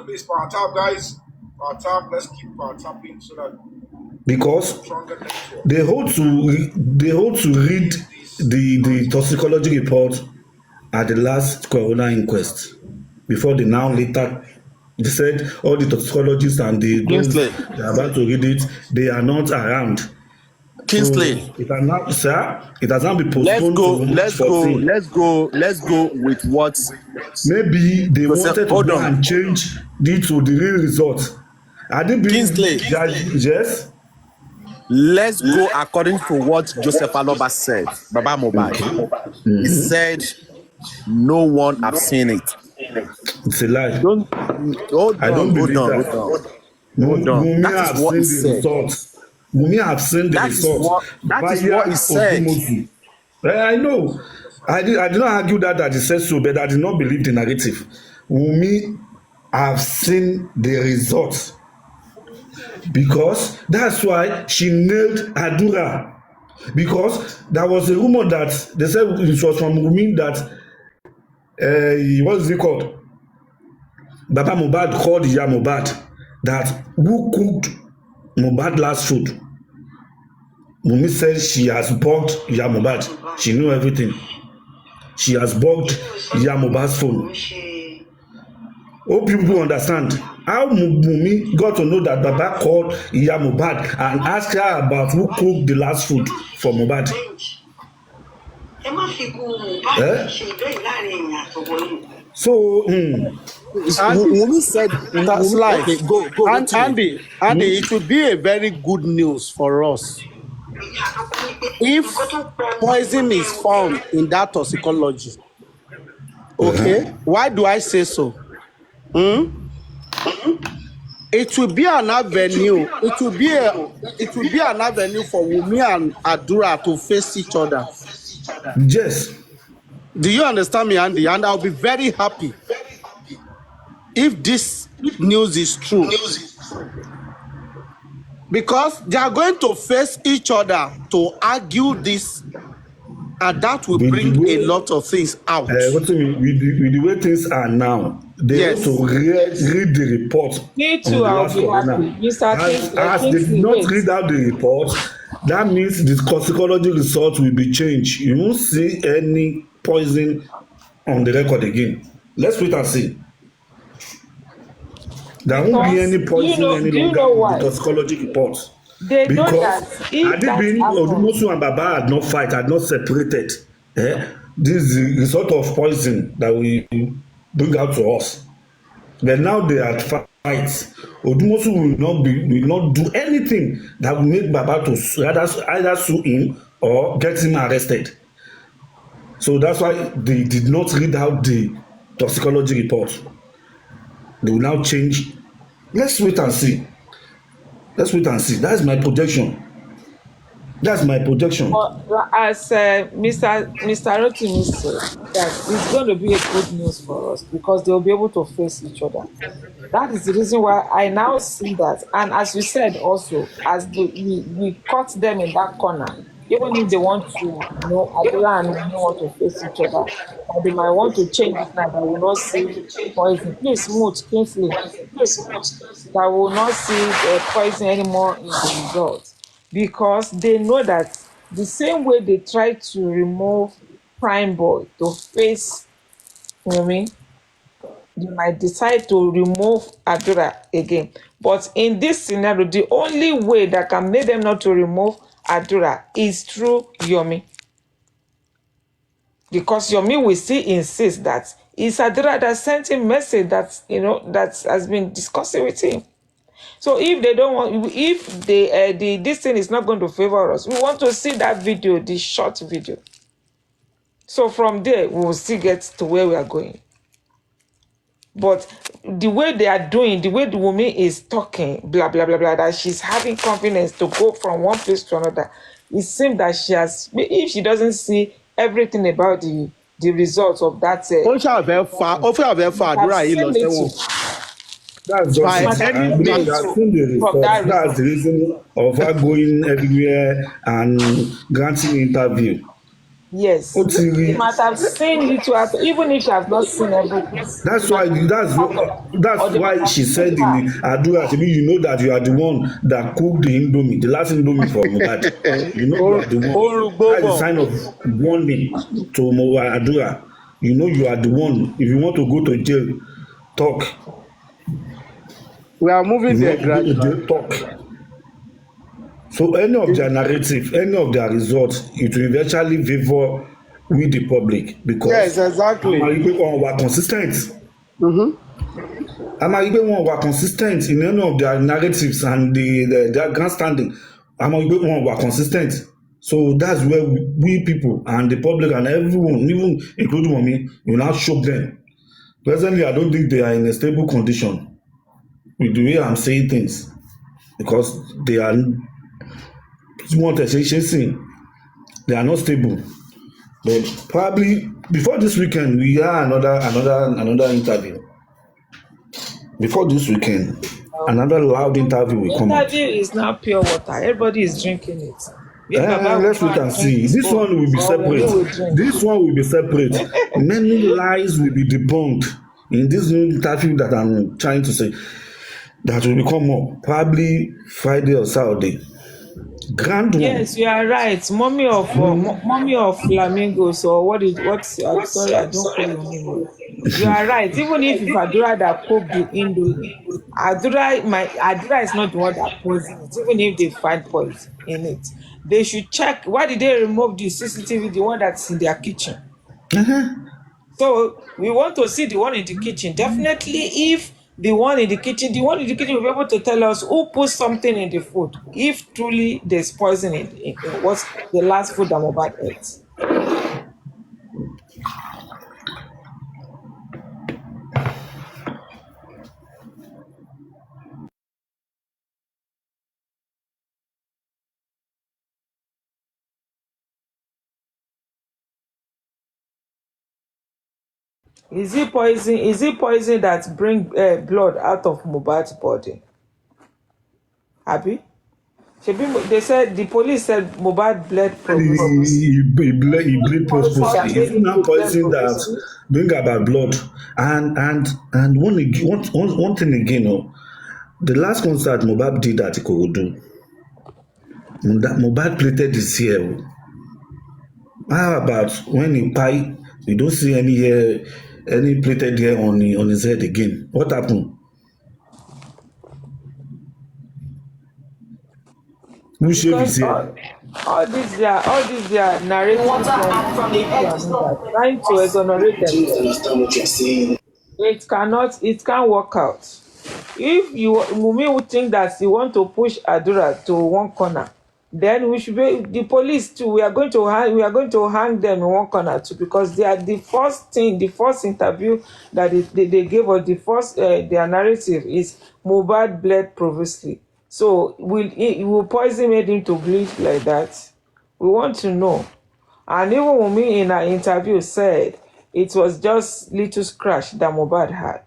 Please, power tap, guys. Power tap. Let's keep power tapping so that Because they hold to read the toxicology report at the last coroner inquest before they now later they said all the toxicologists and those Kingsley, that are about to read it, they are not around. Kingsley, So it has now, sir, it has now been let's postponed go, to March let's go, 14. let's go with what Maybe they Joseph. wanted to Hold go on, and change it to the real result. Had it been Kingsley. yes? Let's go according to what Joseph Aloba said. Baba Mohbad. He said no one have seen it. It's a lie. Don't hold I on, don't hold believe on, that. hold on, hold on. Wunmi That is have what he seen the said. results. Wunmi have seen the That is results what he via said. Odumosu. I know. I did not argue that he said so, but I did not believe the narrative. Wunmi have seen the results because that's why she nailed Adura. Because there was a rumor that they said it was from Wunmi that what is it called? Baba Mohbad called Iya Mohbad that who cooked Mohbad last food. Wunmi said she has bugged Iya Mohbad. She knew everything. She has bugged Iya Mohbad's phone. Hope people understand how Wunmi got to know that Baba called Iya Mohbad and asked her about who cooked the last food for Mohbad. Eh? So, Wunmi said, That's Wunmi, life. okay, go, And continue. Andy, it would be a very good news for us if poison is found in that toxicology. Okay, why do I say so? It will be an avenue. It will be an avenue for Wunmi and Adura to face each other. yes. Do you understand me, Andy? And I'll be very happy if this news is true, because they are going to face each other to argue this, and that will With the bring a way lot of things out. with the way things are now, they Yes. also read the report Me on too, the I'll last be corona. happy. Mr. As they did Kingsley, not wait. read out the report, that means the toxicology results will be changed. You won't see any poison on the record again. Let's wait and see. There won't be Because any poison any do you longer know on the why? toxicology report. They know Because that if had it that been happens, Odumosu and Baba had not fight, had not separated, this is the result of poison that we bring out to us. But now they are fight. Odumosu will not do anything that will make Baba to either sue him or get him arrested. So that's why they did not read out the toxicology report. They will now change. Let's wait and see. Let's wait and see. That's my projection. That's my projection. but as Mr. Rotimi said, that it's going to be a good news for us because they'll be able to face each other. That is the reason why I now see that. And as you said also, as we caught them in that corner, even if they want to, Adela and Wunmi want to face each other, or they might want to change it now that will not see poison. Please, smooth, Kingsley, that will not see poison anymore in the results. Because they know that the same way they try to remove Prime Boy to face Wunmi, they might decide to remove Adura again. But in this scenario, the only way that can make them not to remove Adura is through Yomi. Because Yomi will still insist that it's Adura that sent him message that has been discussing with him. So if they don't want, if this thing is not going to favor us, we want to see that video, the short video. So from there, we will still get to where we are going. But the way they are doing, the way the woman is talking, blah, blah, blah, blah, that she's having confidence to go from one place to another, it seems that she has, if she doesn't see everything about the results of that. Ó ṣàfẹ́ fa Àdúrà yìí lọ sẹ́wọ̀n. That's by just it. any And we means. have seen the from result. that That's result. the reason of her going everywhere and granting interview. Yes, you Otiri, must have seen little, even if you have not seen everything. that's You why must have seen that's part of, that's or they must why have she seen said in her. the Adura, Shebi, you know that you are the one that cooked the Indomie, the last Indomie for Mohbad. You know you are the one. That is a sign of warning to Adura. You know you are the one. If you want to go to jail, talk. We are If moving you there want to go to gradually. jail, talk. So any of their narrative, any of their results, it will eventually favour we the public Yes, because a exactly. máa rí pé wọn wà consistent. Mm-hmm. A máa rí pé wọn wà consistent in any of their narratives and their grandstanding. A máa rí pé wọn wà consistent. So that's where we people and the public and everyone, even including Wunmi, will now shock them. Presently, I don't think they are in a stable condition with the way I'm saying things because they are wọ́n tẹ̀ ṣe sìn. They are not stable. But probably before this weekend, we have another interview. Before this weekend, another loud interview will come out. Interview is now pure water. Everybody is drinking it. If Baba will Let's go wait and and drink see. his This own, one will be or Wunmi separate. will drink. This one will be separate. Many lies will be debunked in this new interview that I'm trying to say. That will become more probably Friday or Saturday. Grand Yes, one. you are right. Mommy of flamingos, or I'm sorry, I don't call your name. You are right. Even if Adura that cooked the Indomie, Adura is not the one that poisoned it. Even if they find poison in it, they should check. Why did they remove the CCTV, the one that's in their kitchen? So we want to see the one in the kitchen. Definitely, if the one in the kitchen will be able to tell us who put something in the food. If truly there's poison in what's the last food that Mohbad ate. Is it poison? Is it poison that bring blood out of Mohbad's body? Abi? They said the police said Mohbad bled profusely. He bleed Poison that profusely. Is made it him now to bled poison that profusely. bring about blood? And one thing again, the last concert Mohbad did at Ikorodu, Mohbad plated his hair. How about when he pie, we don't see any hair, any plaited hair on his head again? What happened? Who shaved his Because hair? all these their narrative from one to another, trying to exonerate themselves. It can't work out. If Wunmi would think that you want to push Adura to one corner, then we should be the police too. We are going to hang them in one corner too, because they are the first interview that they gave us, the first their narrative is Mohbad bled profusely. So will poison made him to bleed like that? We want to know. And even Wunmi in her interview said it was just little scratch that Mohbad had.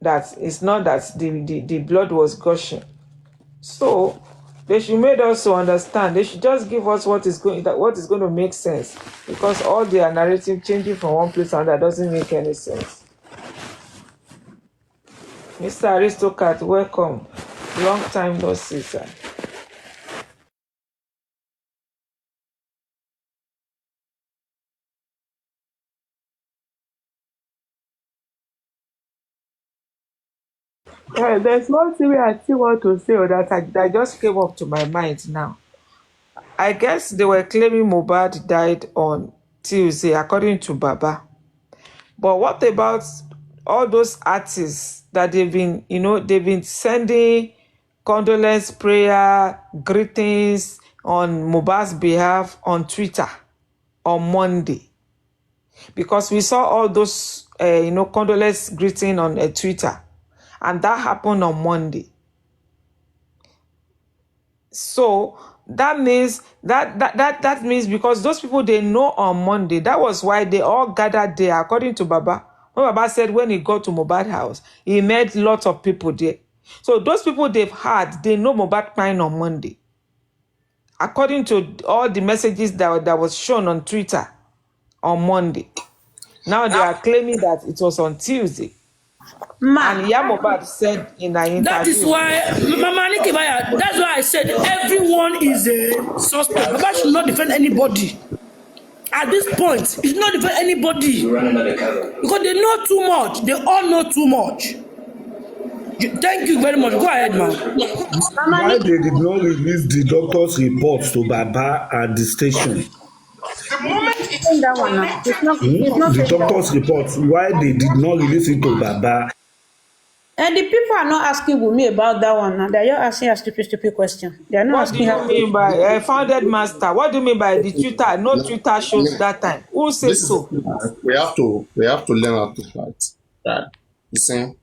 That it's not that the blood was gushing. So they should make us to understand. They should just give us what is going to make sense, because all their narrative changing from one place to another doesn't make any sense. Mr. Aristocrat, welcome. Long time no see, sir. Well, there's one thing I still want to say that just came up to my mind now. I guess they were claiming Mohbad died on Tuesday, according to Baba. But what about all those artists that they've been sending condolence prayer, greetings on Mohbad's behalf on Twitter on Monday? Because we saw all those, condolence greeting on Twitter, and that happened on Monday. So that means that means because those people they know on Monday, that was why they all gathered there, according to Baba, When Baba said when he got to Mohbad house, he met lots of people there. So those people they've had, they know Mohbad crying on Monday. According to all the messages that was shown on Twitter on Monday. Now they are claiming that it was on Tuesday. And Mohbad said in an interview. That is why, Mama Nikibaya, that's why I said everyone is a suspect. Baba should not defend anybody. At this point, he should not defend anybody. Because they know too much. They all know too much. Thank you very much. Go ahead, man. Why they did not release the doctor's report to Baba at the station? That one now. It's not The doctor's report, why they did not release it to Baba? And the people are not asking Wumi about that one now. They are just asking a stupid question. They are not asking her. What do you mean by founded master? What do you mean by the Twitter? No Twitter shows that time. Who says so? We have to learn how to fight. Right. You see?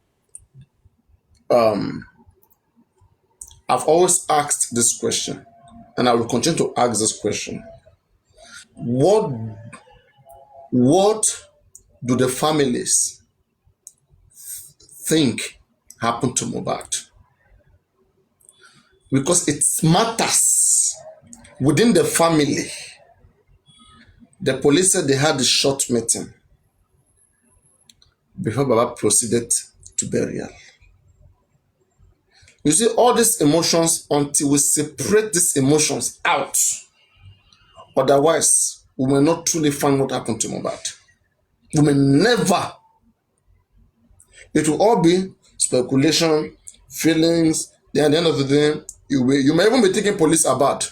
I've always asked this question, and I will continue to ask this question. What do the families think happened to Mohbad? Because it matters within the family. The police said they had a short meeting before Baba proceeded to burial. You see, all these emotions, until we separate these emotions out, otherwise, we may not truly find what happened to Mohbad. We may never. It will all be speculation, feelings. Then at the end of the day, you may even be thinking police are bad.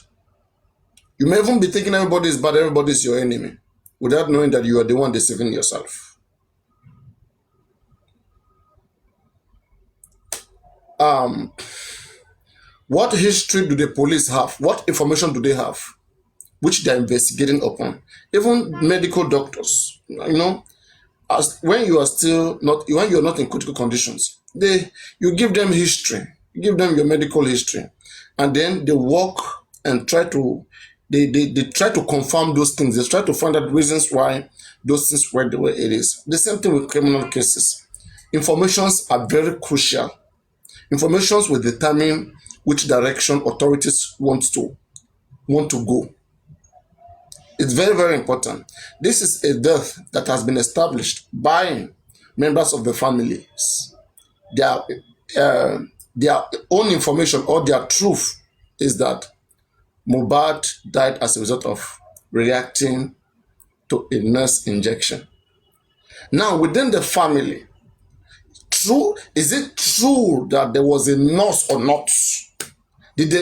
You may even be thinking everybody is bad, everybody is your enemy, without knowing that you are the one deceiving yourself. What history do the police have? What information do they have, which they are investigating upon? Even medical doctors, when you are not in critical conditions, you give them history, you give them your medical history, and then they work and try to confirm those things. They try to find out reasons why those things were the way it is. The same thing with criminal cases. Informations are very crucial. Informations will determine which direction authorities want to go. It's very, very important. This is a death that has been established by members of the families. Their own information or their truth is that Mohbad died as a result of reacting to a nurse injection. Now, within the family, is it true that there was a nurse or not? Did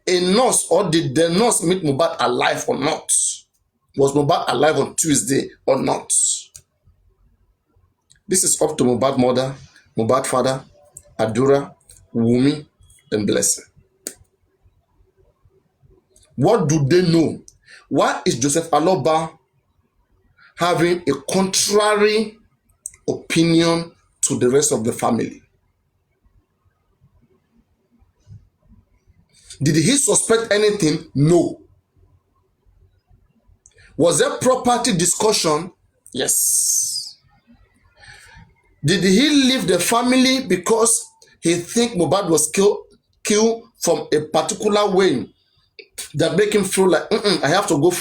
a nurse or did the nurse meet Mohbad alive or not? Was Mohbad alive on Tuesday or not? This is up to Mohbad mother, Mohbad father, Adura, Wumi, and Blessing. What do they know? Why is Joseph Aloba having a contrary opinion to the rest of the family? Did he suspect anything? No. Was there property discussion? Yes. Did he leave the family because he think Mohbad was killed from a particular way that make him feel like, I have to go,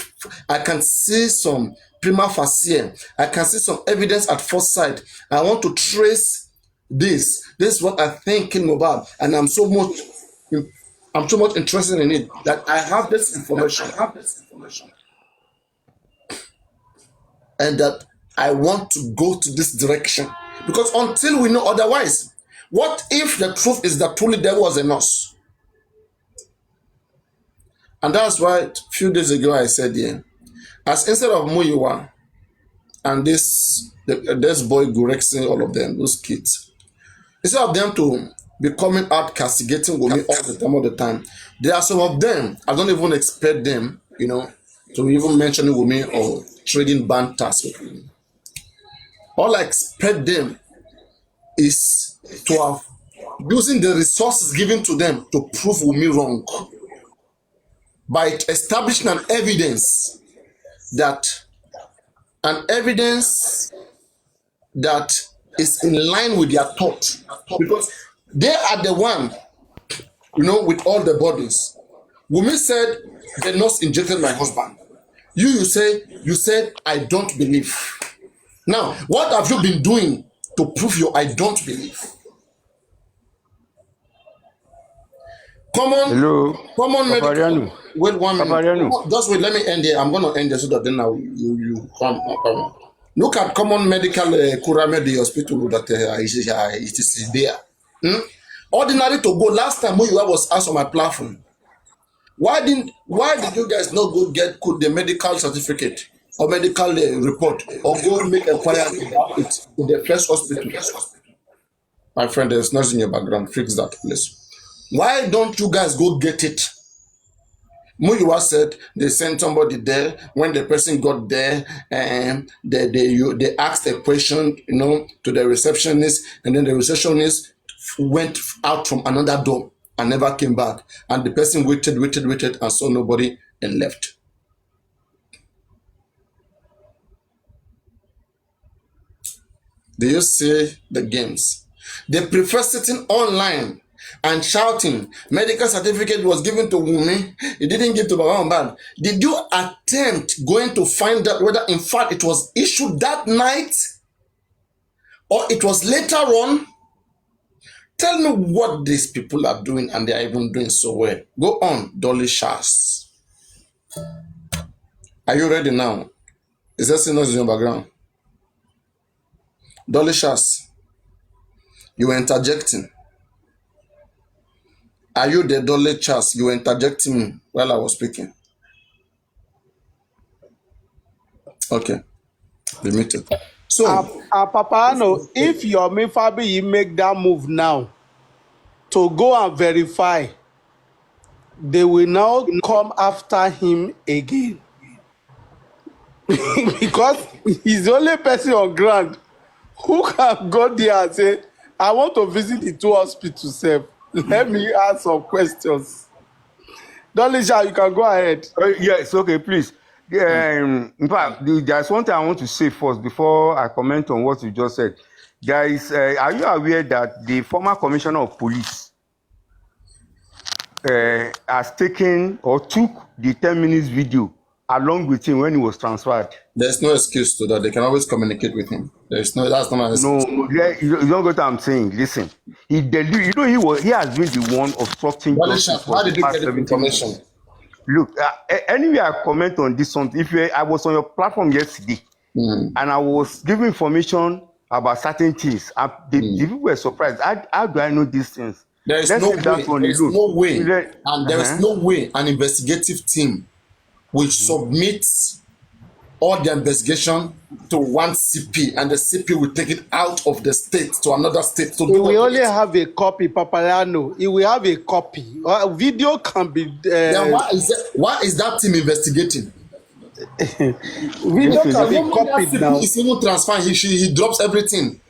I can see some prima facie, I can see some evidence at first sight, I want to trace this is what I think killed Mohbad, and I'm so much interested in it that I have this information, and that I want to go to this direction. Because until we know otherwise, what if the truth is that truly there was a nurse? And that's why a few days ago I said, as instead of Muyiwa and this boy Gurexing, all of them, those kids, instead of them to be coming out castigating Wumi all the time, there are some of them, I don't even expect them, to even mention Wumi or trading banters with Wumi. All I expect them is to have using the resources given to them to prove Wumi wrong by establishing an evidence that is in line with their thought, because they are the one, with all the bodies. Wumi said the nurse injected my husband. You said I don't believe. Now, what have you been doing to prove your I don't believe? Hello, Common medical. paparaino, Wait 1 minute. paparaino. Just wait. Let me end here. I'm going to end here so that then now you come. Look at common medical Kuramedi hospital that it is there. Ordinary to go. Last time when you was asked on my platform, why did you guys not go get the medical certificate or medical report or go make inquiry about it in the first hospital? My friend, there's noise in your background. Fix that, please. Why don't you guys go get it? Muyiwa said they sent somebody there. When the person got there, and they asked a question, to the receptionist, and then the receptionist went out from another door and never came back. And the person waited, and saw nobody and left. Do you see the games? They prefer sitting online and shouting. Medical certificate was given to Wumi. It didn't give to mohbad. Did you attempt going to find out whether in fact it was issued that night or it was later on? Tell me what these people are doing, and they are even doing so well. Go on, Dolly Shas. Are you ready now? Is there signals in your background? Dolly Shas, you were interjecting. Are you the Dolly Shas? You were interjecting me while I was speaking. Okay, be muted. So, Papano, if Yomi Fabi make that move now to go and verify, they will now come after him again. Because he's the only person on ground who can go there and say, I want to visit the two hospitals. Let me ask some questions. Dolisha, you can go ahead. Yes, okay, please. In fact, there's one thing I want to say first before I comment on what you just said. Guys, are you aware that the former commissioner of police has taken or took the 10 minutes video along with him when he was transferred? There's no excuse to that. They can always communicate with him. That's not an excuse. No, you don't get what I'm saying. Listen, he has been the one obstructing justice for the past 17 years. Look, anyway, I comment on this one. I was on your platform yesterday, and I was giving information about certain things. The people were surprised. How do I know these things? There is no way, and there is no way an investigative team will submit all the investigation to one CP, and the CP will take it out of the state to another state. So we only have a copy, Papayano. If we have a copy, video can be. Then why is that team investigating? Video can be copied now. He's even transferring. He drops everything.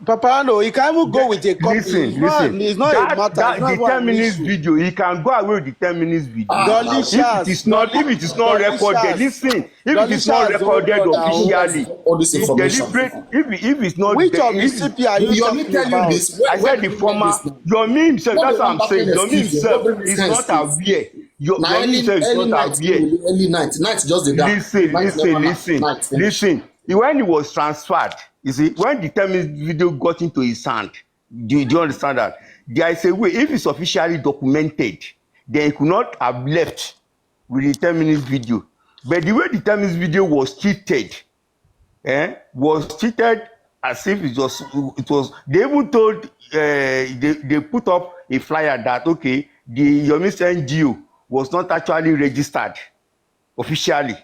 Papayano, he can even go with a copy. Listen. It's not a matter. The 10 minutes video, he can go away with the 10 minutes video. If it is not recorded, listen. If it is not recorded officially, it's deliberate. If it's not, which of the CP are you talking about? I said the former. Yomi himself. That's what I'm saying. Yomi himself is not aware. Yomi himself is not aware. Early night, just the dark. Listen. When he was transferred, you see, when the 10 minutes video got into his hand, do you understand that? There is a way, if it's officially documented, then he could not have left with the 10 minutes video. But the way the 10 minutes video was treated as if it was, they even told, they put up a flyer that, okay, the Yomi's NGO was not actually registered officially.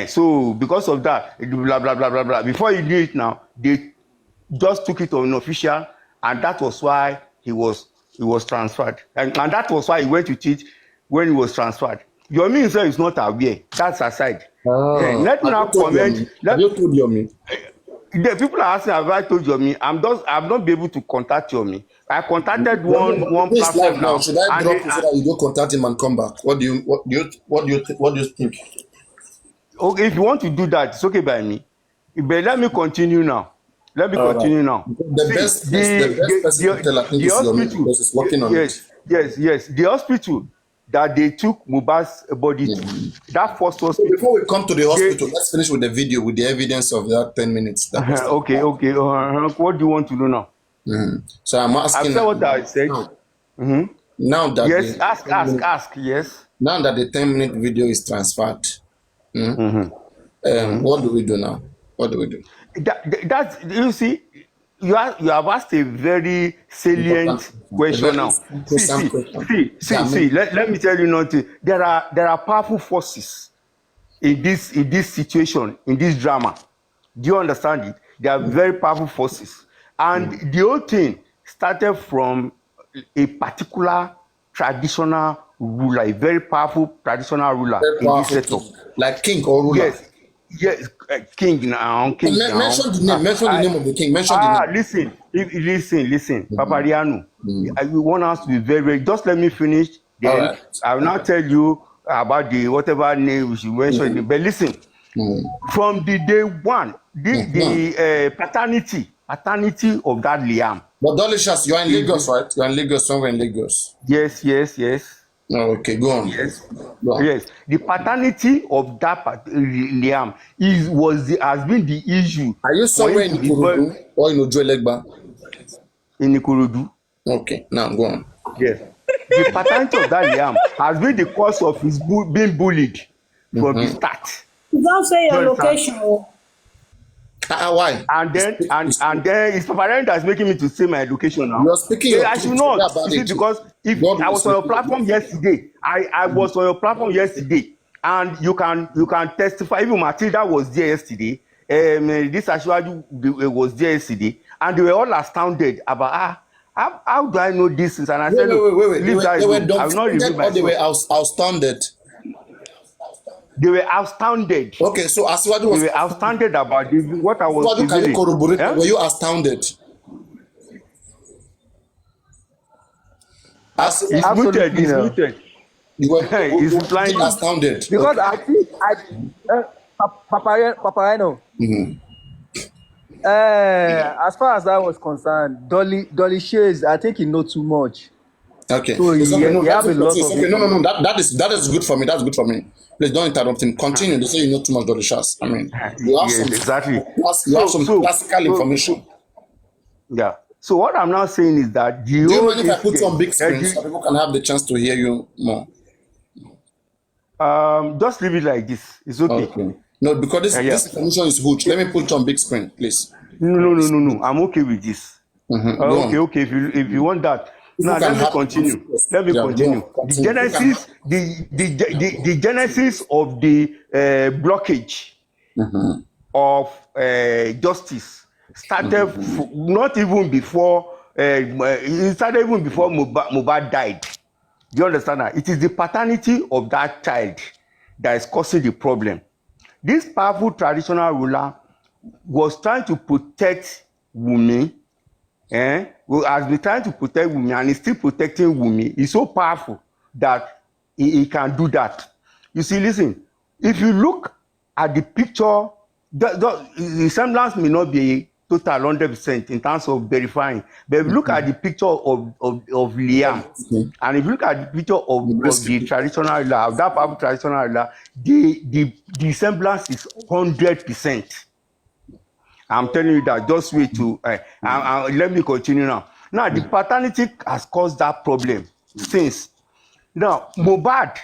So because of that, blah blah blah blah blah. Before you knew it, now they just took it on official, and that was why he was transferred, and that was why he went to it when he was transferred. Yomi himself is not aware. That's aside. Let me now comment. Have you told Yomi? The people are asking, have I told Yomi? I've not been able to contact Yomi. I contacted one platform now. Should I drop you so that you go contact him and come back? What do you think? Okay, if you want to do that, it's okay by me. But let me continue now. Let me All right. continue now. The See, best person to tell, I think, the is Yomi hospital. because he's working on it. Yes. The hospital that they took Mohbad's body to, that first So hospital. before we come to the They, hospital, let's finish with the video with the evidence of that 10 minutes. That was okay. What do you want to know now? So I'm I've asking said what I said. now that Yes, the 10 minute, ask. Yes. now that the 10-minute video is transferred, what do we do now? What do we do? That's, you see, you have asked a very salient A question very now. sacrosanct question. See. Let me tell you nothing. There are powerful forces in this situation, in this drama. Do you understand it? There are very powerful forces, and the whole thing started from a particular traditional ruler, a very powerful traditional ruler Very in this powerful setup. king, like king or ruler. Yes, king now. Mention the name. Mention the name of the king. Mention the name. Listen. Paparaino. You want us to be very, very. Just let me finish. All Then right. I will now tell you about the whatever name we should mention. But listen, from the day one, the paternity of that Liam. But Dolishas, you are in Lagos, right? You are in Lagos, somewhere in Lagos. Yes. Oh, okay, go on. Yes. Go on. Yes. The paternity of that Liam has been the issue. Are you somewhere in Ikorodu or in Ojuelegba? In Ikorodu. Okay, now go on. Yes. The paternity of that Liam has been the cause of his being bullied from the start. Don't say your location. Why? And then it's Paparino that's making me to say my location now. You are speaking your I should not. You see, because if I was on your platform yesterday, I was on your platform yesterday, and you can testify. Even Matilda was there yesterday. This Ashwaju was there yesterday, and they were all astounded about how do I know this? And I said, wait. Leave that alone. I will not reveal myself. They were astounded. They were astounded. Okay, so Asiwaju was. They were astounded about what I was Can you corroborate? Were you astounded? It's muted. You were flying astounded. Because I think Paparaino. As far as I was concerned, Dolly Shays, I think he knows too much. Okay. So No, have a lot of. Okay. No. That is good for me. That's good for me. Please don't interrupt him. Continue. They say you know too much, Dolly Shas. I mean, you have some classical information. Yeah. So what I'm now saying is that do you mind if I put you on big screen so people can have the chance to hear you more? Just leave it like this. It's okay. No, because this information is huge. Let me put you on big screen, please. No. I'm okay with this. Okay. If you want that. Now let me continue. The genesis of the blockage of justice started not even before. It started even before Mohbad died. Do you understand that? It is the paternity of that child that is causing the problem. This powerful traditional ruler was trying to protect Wunmi. Has been trying to protect Wunmi and is still protecting Wunmi. He's so powerful that he can do that. You see, listen, if you look at the picture, the semblance may not be total 100% in terms of verifying, but if you look at the picture of Liam, and if you look at the picture of the traditional ruler, of that powerful traditional ruler, the semblance is 100%. I'm telling you that. Just wait to let me continue now. Now the paternity has caused that problem since. Now Mohbad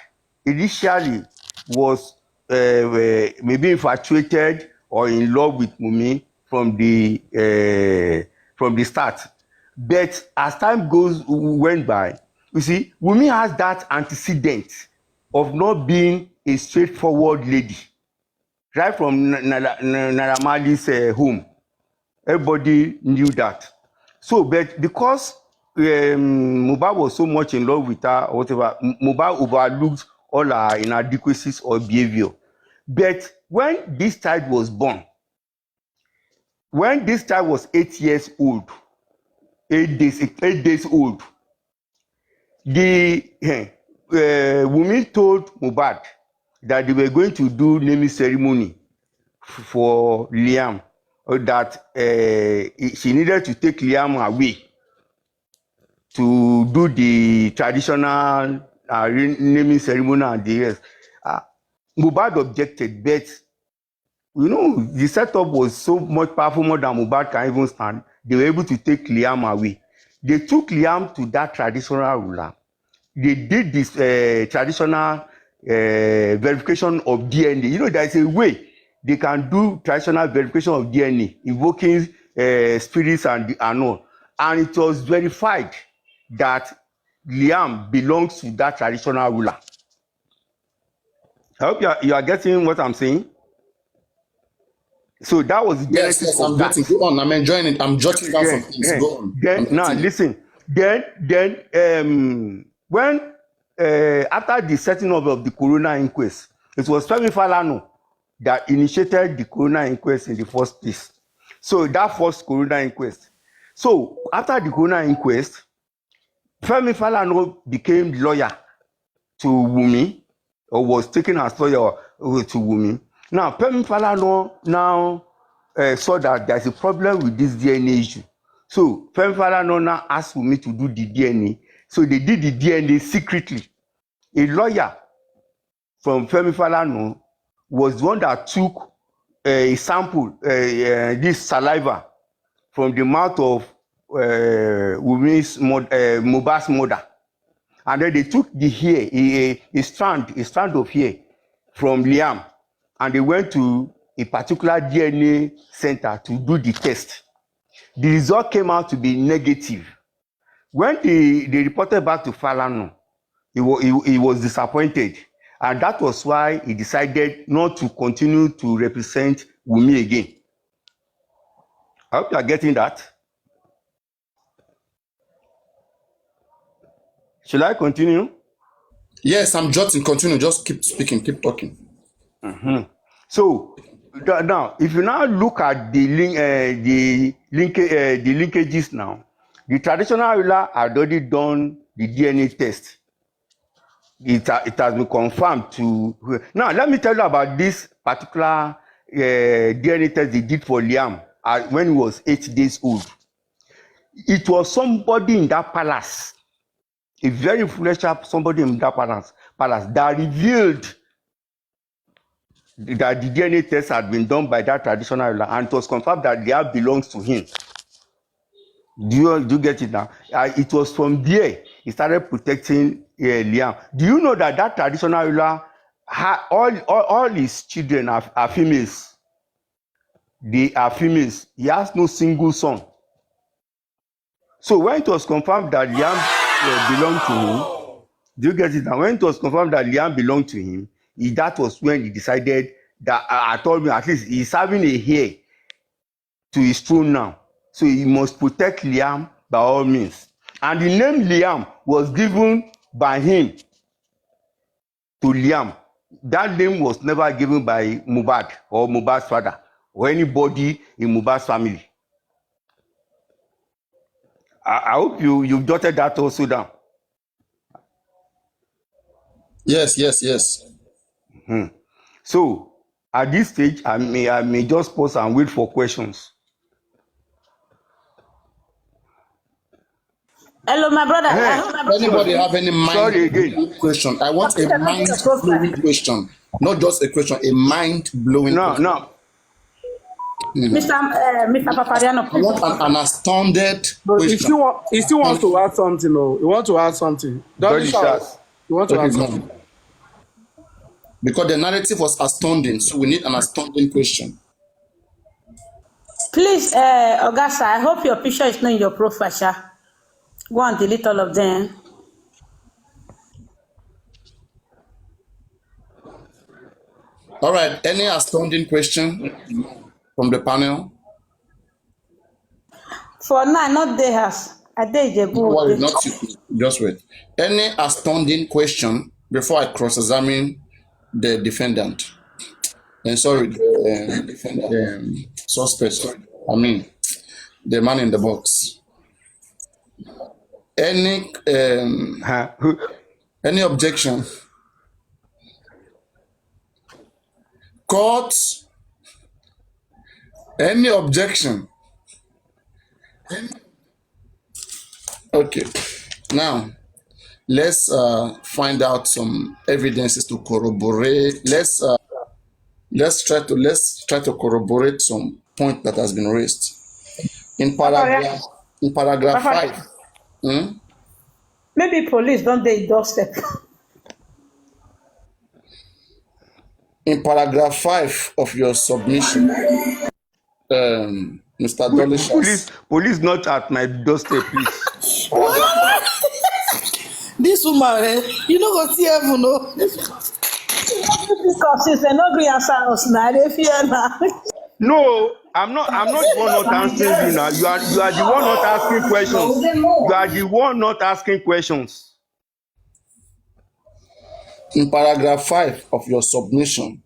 initially was maybe infatuated or in love with Wunmi from the start, but as time went by, you see, Wunmi has that antecedent of not being a straightforward lady. Right from Naira Marley's home, everybody knew that. So, but because Mohbad was so much in love with her or whatever, Mohbad overlooked all her inadequacies or behavior. But when this child was born, when this child was 8 days old, the Wunmi told Mohbad that they were going to do naming ceremony for Liam, that she needed to take Liam away to do the traditional naming ceremony and the rest. Mohbad objected, but the setup was so much powerful, more than Mohbad can even stand. They were able to take Liam away. They took Liam to that traditional ruler. They did this traditional verification of DNA. There is a way they can do traditional verification of DNA, invoking spirits and all. And it was verified that Liam belongs to that traditional ruler. I hope you are getting what I'm saying. So that was the genesis of I'm that. getting. Go on. I'm enjoying it. I'm jotting down some things. Go on. Then now listen. Then when after the setting up of the coroner inquest, it was Femi Falana that initiated the coroner inquest in the first place. So that first coroner inquest. So after the coroner inquest, Femi Falana became lawyer to Wunmi, or was taken as lawyer to Wunmi. Now Femi Falana now saw that there's a problem with this DNA issue. So Femi Falana now asked Wunmi to do the DNA. So they did the DNA secretly. A lawyer from Femi Falana was the one that took a sample, this saliva, from the mouth of Wunmi's Mohbad's mother. And then they took the hair, a strand of hair from Liam, and they went to a particular DNA center to do the test. The result came out to be negative. When they reported back to Falana, he was disappointed, and that was why he decided not to continue to represent Wunmi again. I hope you are getting that. Should I continue? Yes, I'm jotting. Continue. Just keep speaking. Keep talking. So now, if you now look at the linkages now, the traditional ruler had already done the DNA test. It has been confirmed to. Now, let me tell you about this particular DNA test they did for Liam when he was 8 days old. It was somebody in that palace, a very influential somebody in that palace that revealed that the DNA test had been done by that traditional ruler, and it was confirmed that Liam belongs to him. Do you get it now? It was from there he started protecting Liam. Do you know that traditional ruler, all his children are females? They are females. He has no single son. So when it was confirmed that Liam belonged to him, do you get it now? When it was confirmed that Liam belonged to him, that was when he decided that I told me at least he's having a heir to his throne now. So he must protect Liam by all means. And the name Liam was given by him to Liam. That name was never given by Mohbad or Mohbad's father or anybody in Mohbad's family. I hope you've jotted that also down. Yes. So at this stage, I may just pause and wait for questions. Hello, my brother. Anybody have any mind-blowing question? I want a mind-blowing question, not just a question. A mind-blowing question. No. Mr. Papariano, I want an astounded question. He still wants to add something. No, he wants to add something. Don't shout. You want to add something? Because the narrative was astounding, so we need an astounding question. please, Augusta, I hope your picture is not in your profile, Sha. Go and delete all of them. All right, any astounding question from the panel? For now, not they has. I did the book. Not you. Just wait. Any astounding question before I cross-examine the defendant? And sorry, the suspect. I mean, the man in the box. Any objection? Court Any objection? Okay. Now, let's find out some evidences to corroborate. Let's try to corroborate some point that has been raised in Papa, paragraph Papa, 5. Hmm? maybe police don't dey doorstep. In paragraph 5 of your submission, Mr. Dolishas, Police not at my doorstep, please. paragraph 5. This woman, you no go see heaven, no. Because since dem no gree answer us na, I dey fear na. No, I'm not the one not answering you now. You are the one not asking questions. You are the one not asking questions. In paragraph 5 of your submission,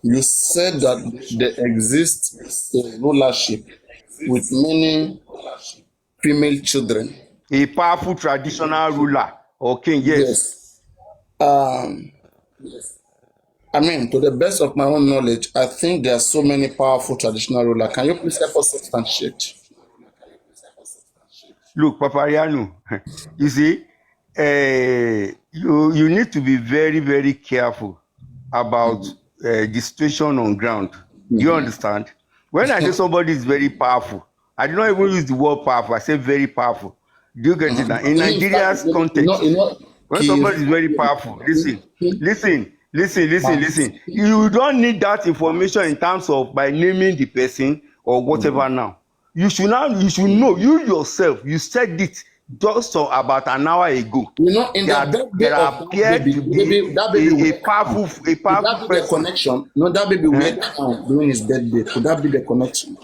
you said that there exists a rulership with many female children. A powerful traditional ruler or king, yes. Um, I mean, to the best of my own knowledge, I think there are so many powerful traditional rulers. Can you please help us substantiate? Look, Papariano, you see, you need to be very, very careful about the situation on ground. Do you understand? When I say somebody is very powerful, I do not even use the word powerful. I say very powerful. Do you get it now? In Nigeria's context, when somebody is very powerful, listen. You don't need that information in terms of by naming the person or whatever now. You should know, you yourself, you said it just about an hour ago. You know, in that the birthday there of appeared to be that baby a powerful could that be the person. connection? No, that baby wear crown during his birthday. Could that be the connection?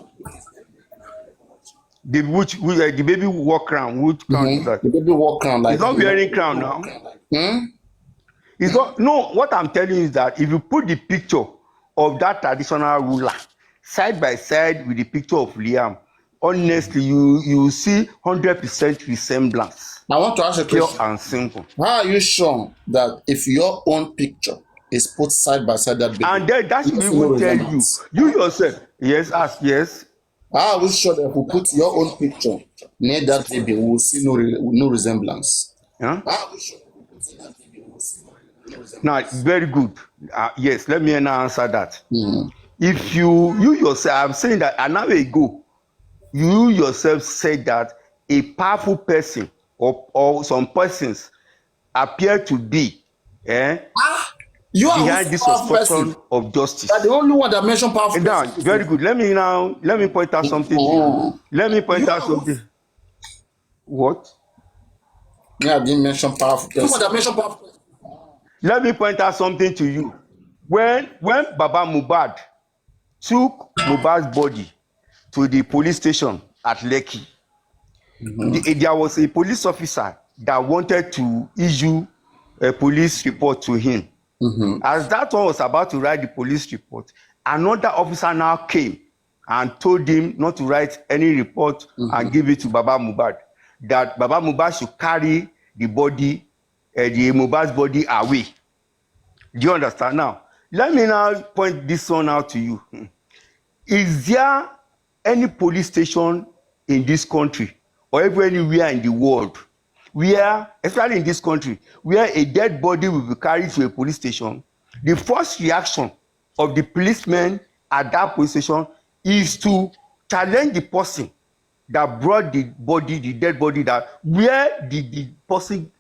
The baby walk around. Which crown is that? The baby walk crown like he's not wearing crown now. It's not. No, what I'm telling you is that if you put the picture of that traditional ruler side by side with the picture of Liam, honestly, you see 100% resemblance. I want to ask a question. Pure and simple. How are you sure that if your own picture is put side by side that baby, and then that should even tell you yourself? Yes, ask yes. How are we sure that if we put your own picture near that baby, we will see no resemblance? Huh? Now, very good. Yes, let me now answer that. If you yourself, I'm saying that an hour ago, you yourself said that a powerful person or some persons appear to be behind this obstruction of justice. You're the only one that mentioned powerful person. Very good. Let me point out something to you. Let me point out something. What? Yeah, I didn't mention powerful person. Let me point out something to you. When Baba Mohbad took Mohbad's body to the police station at Lekki, there was a police officer that wanted to issue a police report to him. As that one was about to write the police report, another officer now came and told him not to write any report and give it to Baba Mohbad. That Baba Mohbad should carry the body, the Mohbad's body away. Do you understand now? Let me now point this one out to you. Is there any police station in this country or anywhere in the world where, especially in this country, where a dead body will be carried to a police station, the first reaction of the policemen at that police station is to challenge the person that brought the dead body, that where the person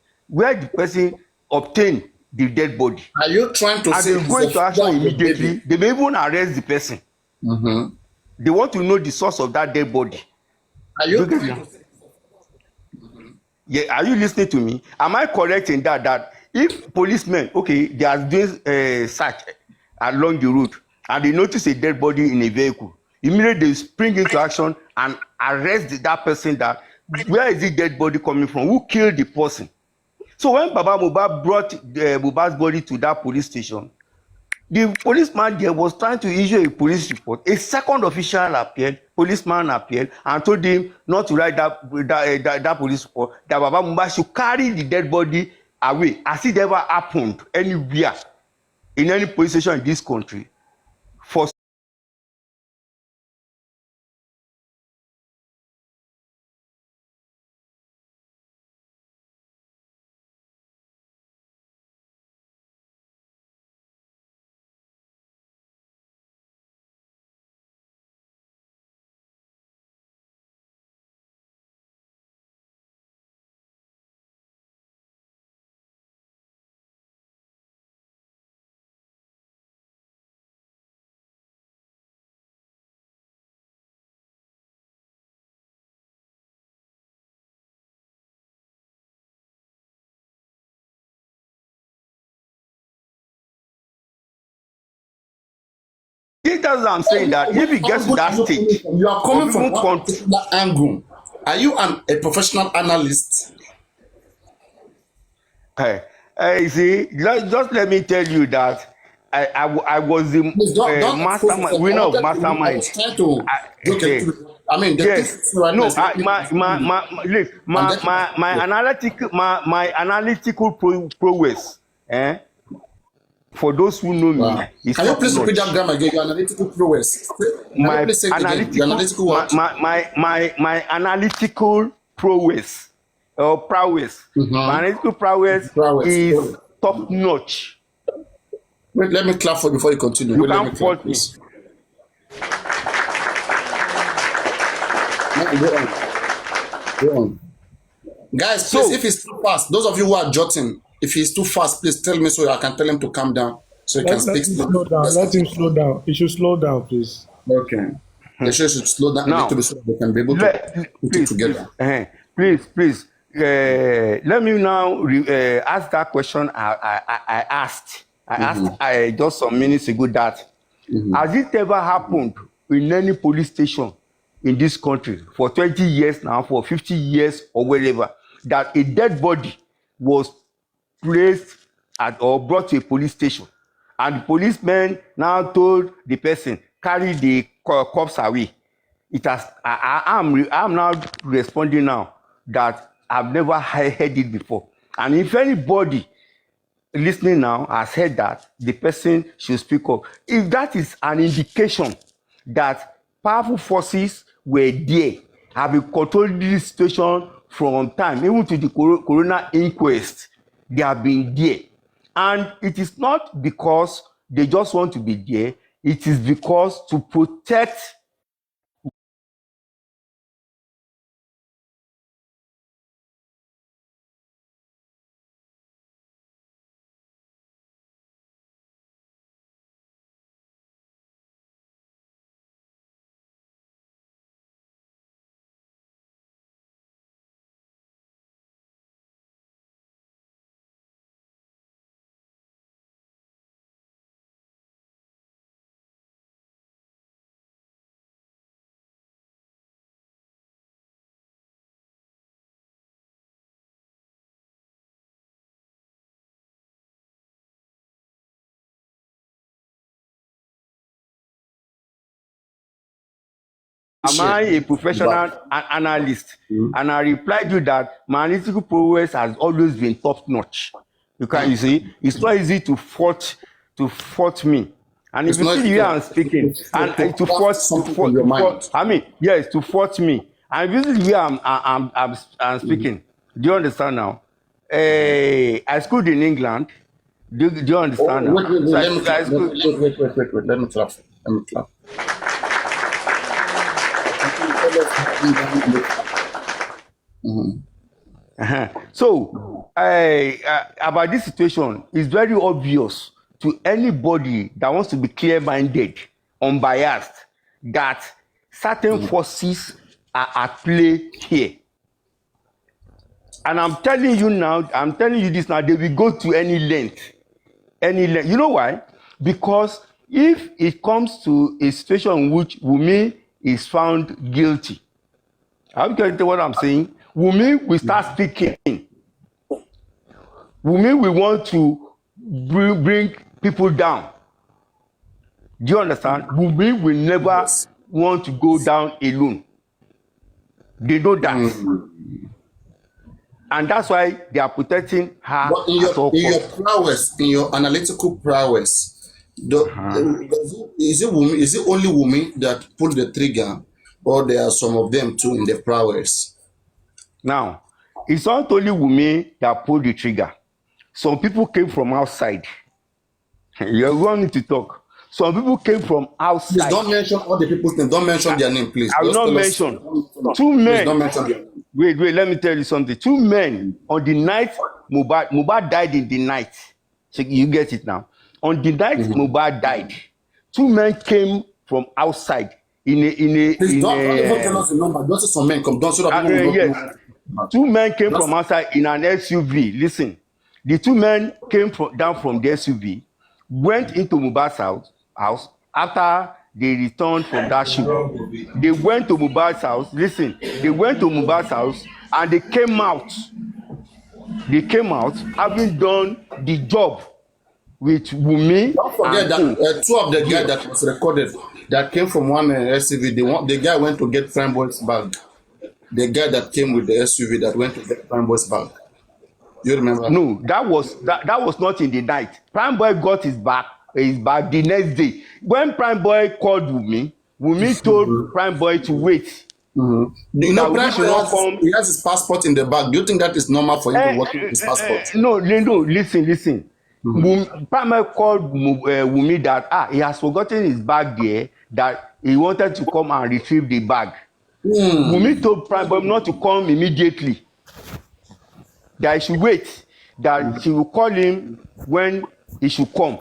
obtained the dead body. Are you trying to say they're going to action immediately? They may even arrest the person. They want to know the source of that dead body. Are you? Yeah, are you listening to me? Am I correct in that if policemen, they are doing search along the road and they notice a dead body in a vehicle, immediately they spring into action and arrest that person. That where is the dead body coming from? Who killed the person? So when Baba Mohbad brought Mohbad's body to that police station, the policeman there was trying to issue a police report. A second policeman appeared and told him not to write that police report, that Baba Mohbad should carry the dead body away, as it ever happened anywhere in any police station in this country. For that's what I'm saying, that if it gets to that stage, You are coming from people one particular angle. Are you a professional analyst? You see, just let me tell you that I was the Please don't expose mastermind, yourself. winner of I mastermind. was trying to joke a little bit. I mean, the Yes. things right now No, is making look, I'm getting my analytical prowess, for those who know me, wow. is Can you top please repeat that notch. grammar again? Your analytical prowess. Can you My please say it again? Your analytical, analytical what? my analytical prowess, or prowess. My Mm-hmm. analytical prowess Prowess. is top notch. Wait, let me clap for before you continue. You Wait, let me can't clap, fault me. please. No, go on. Go on. Guys, please, if So it's too fast, those of you who are jotting, if he's too fast, please tell me so I can tell him to calm down so he can Let speak him slowly. slow down. Let him slow down. He should slow down, please. Okay. The show should slow down a little now, bit so that they can be able to put it please, together. please, let me now ask that question I asked. I Mm-hmm. asked just some minutes ago that Mm-hmm. has it ever happened in any police station in this country for 20 years now, for 50 years or wherever, that a dead body was placed at or brought to a police station, and the policemen now told the person carry the corpse away? It has. I'm now responding now that I've never heard it before, and if anybody listening now has heard that, the person should speak up. If that is an indication that powerful forces were there, have been controlling this situation from time, even to the coroner inquest, they have been there. And it is not because they just want to be there, it is because to protect. Am I a professional analyst? And I replied you that my analytical prowess has always been top notch. You see, it's not easy to fault me. And if It's you not see the way I'm speaking, and to craft something from your mind. I mean, yes, to fault me. And if you see the way I'm speaking, do you understand now? I schooled in England. Do you understand now? Wait, So let me clap. I schooled. Wait. Let me clap. Let me clap. Mm-hmm. So, about this situation, it's very obvious to anybody that wants to be clear-minded, unbiased, that certain forces are at play here. And I'm telling you this now, they will go to any length. You know why? Because if it comes to a situation in which Wunmi is found guilty, are you getting what I'm saying? Wunmi will start speaking. Wunmi will want to bring people down. Do you understand? Wunmi will never want to go down alone. They know that. And that's why they are protecting her. But in your prowess, in your analytical prowess, is it only Wunmi that pulled the trigger, or there are some of them too in the prowess? Now, it's not only Wunmi that pulled the trigger. Some people came from outside. You're going to talk. Some people came from outside. Please don't mention all the people's name. Don't mention their name, please. I will not mention. Two men. Please don't mention their name. Wait, let me tell you something. Two men on the night Mohbad died in the night. So you get it now. On the night Mohbad died, two men came from outside Please don't even tell us the number. Just some men come down so that people will not know. Two men came from outside in an SUV. Listen, the two men came down from the SUV, went into Mohbad's house after they returned from that shoot. They went to Mohbad's house. Listen, they went to Mohbad's house and they came out. They came out having done the job with Wunmi. Don't forget and that two of the guys that was recorded that came from one SUV. The guy went to get Prime Boy's bag. The guy that came with the SUV that went to get Prime Boy's bag. You remember? No, that was not in the night. Prime Boy got his bag the next day. When Prime Boy called Wunmi told Prime Boy to wait. You know, Prime Boy he has his passport in the bag. Do you think that is normal for him to work with his passport? No, listen. Prime Boy called Wunmi that he has forgotten his bag there, that he wanted to come and retrieve the bag. Wunmi told Prime Boy not to come immediately, that he should wait, that she will call him when he should come.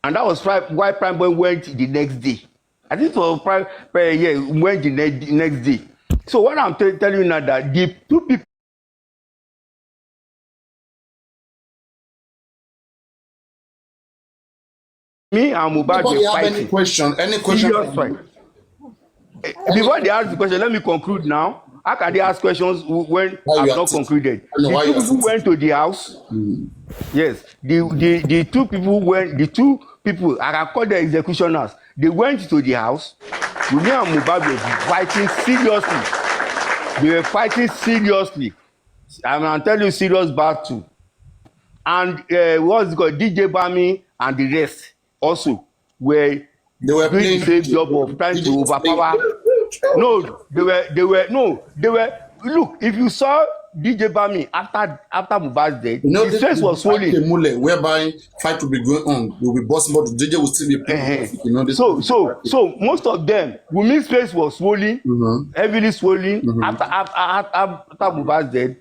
And that was why Prime Boy went the next day. I think for went the next day. So what I'm telling you now, that the two people me and Mohbad were fighting. Any question? Before they ask the question, let me conclude now. How can they ask questions when I've not concluded? The two people went to the house. Yes, the two people, I can call them executioners. They went to the house. Wunmi and Mohbad were fighting seriously. They were fighting seriously. I'm telling you, serious battle. And what's it called? DJ Bami and the rest also were doing the same job of trying to overpower. They were. Look, if you saw DJ Bami after Mohbad's death, his face was swollen. Whereby fight will be going on, will be busting, but DJ will still be playing. So most of them, Wunmi's face was swollen, heavily swollen after Mohbad's death.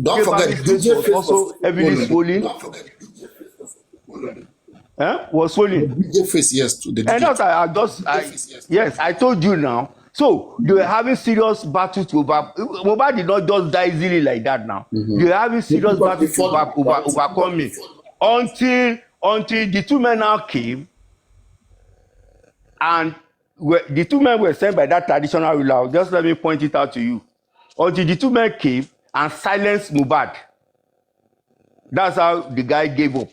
Don't forget, DJ was also heavily swollen. Was swollen. DJ face, yes, too. And that's I told you now. So they were having serious battle to Mohbad did not just die easily like that now. They were having serious battle to overcome me until the two men now came, and the two men were sent by that traditional ruler. Just let me point it out to you. Until the two men came and silenced Mohbad. That's how the guy gave up.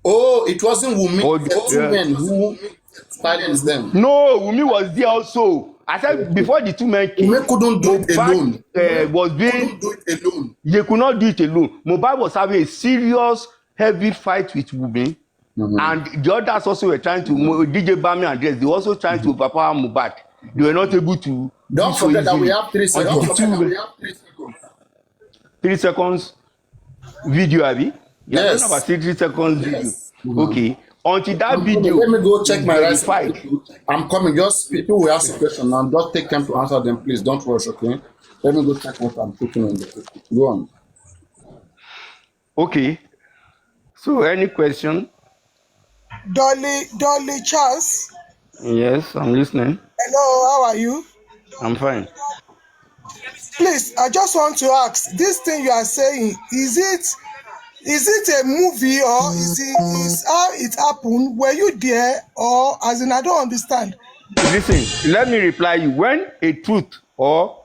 Oh, it wasn't Wunmi. The two men who silenced them. No, Wunmi was there also. I said before the two men came, Wunmi couldn't do it alone. They could not do it alone. Mohbad was having a serious, heavy fight with Wunmi. And the others also were trying to, DJ Bami and Dress, they were also trying to overpower Mohbad. They were not able to. Don't forget that we have 3 seconds. 3 seconds video, Abi? Yes. About 3 seconds video. Okay. Until that video. Let me go check my rights. I'm coming. Just people will ask a question now. Just take time to answer them, please. Don't rush, okay? Let me go check what I'm putting in the. Go on. Okay. So, any question? Dolly Charles. Yes, I'm listening. Hello, how are you? I'm fine. Please, I just want to ask, this thing you are saying, is it a movie or is how it happened? Were you there, or as in I don't understand? Listen, let me reply you. When a truth or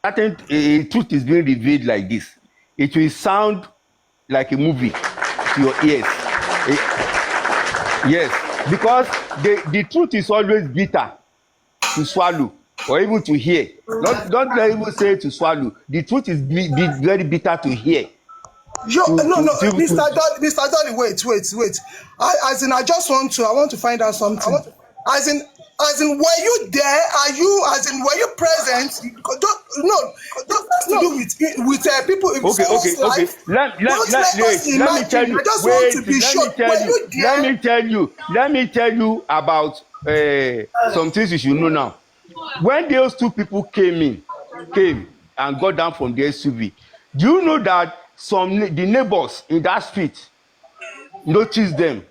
certain a truth is being revealed like this, it will sound like a movie to your ears. Yes, because the truth is always bitter to swallow or even to hear. Don't let even say to swallow. The truth is very bitter to hear. Mr. Dolly, wait. I just want to find out something. As in, were you there? Were you present? That's to do with people in someone's life. Let me tell you. I just want to be sure. Were you there? Let me tell you about some things you should know now. When those two people came and got down from the SUV, do you know that the neighbors in that street noticed them?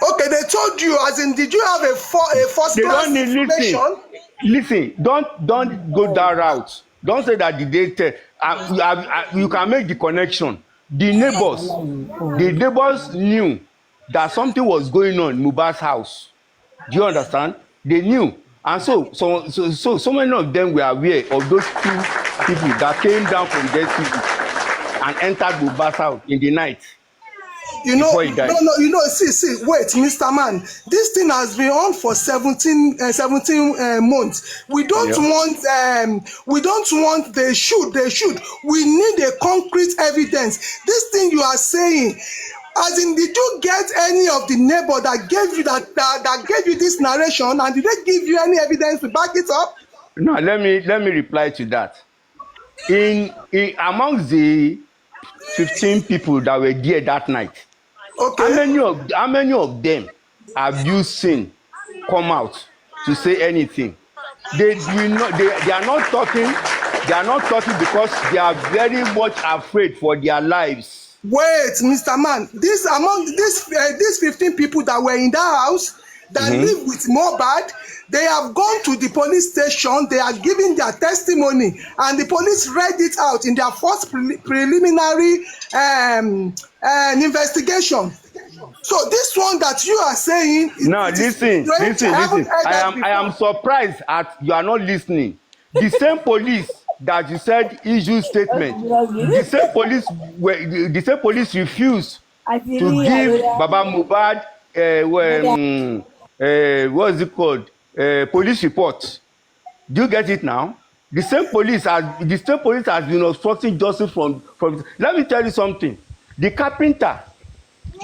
Okay, they told you, as in, did you have a first class information? Listen, don't go that route. Don't say that they tell. You can make the connection. The neighbors knew that something was going on in Mohbad's house. Do you understand? They knew. And so many of them were aware of those two people that came down from their city and entered Mohbad's house in the night. You know, before he died. See, wait, Mr. Man. This thing has been on for 17 months. We don't want they should. We need a concrete evidence. This thing you are saying, as in, did you get any of the neighbor that gave you that gave you this narration, and did they give you any evidence to back it up? No, let me reply to that. In amongst the 15 people that were there that night, okay, how many of them have you seen come out to say anything? They are not talking. They are not talking because they are very much afraid for their lives. Wait, Mr. Man, these 15 people that were in that house that live with mohbad, they have gone to the police station. They are giving their testimony, and the police read it out in their first preliminary investigation. So this one that you are saying, now listen. I am surprised at you are not listening. The same police that you said issue statement, the same police refused to give Baba Mohbad what's it called, police report. Do you get it now? The same police has been obstructing justice from. Let me tell you something. The carpenter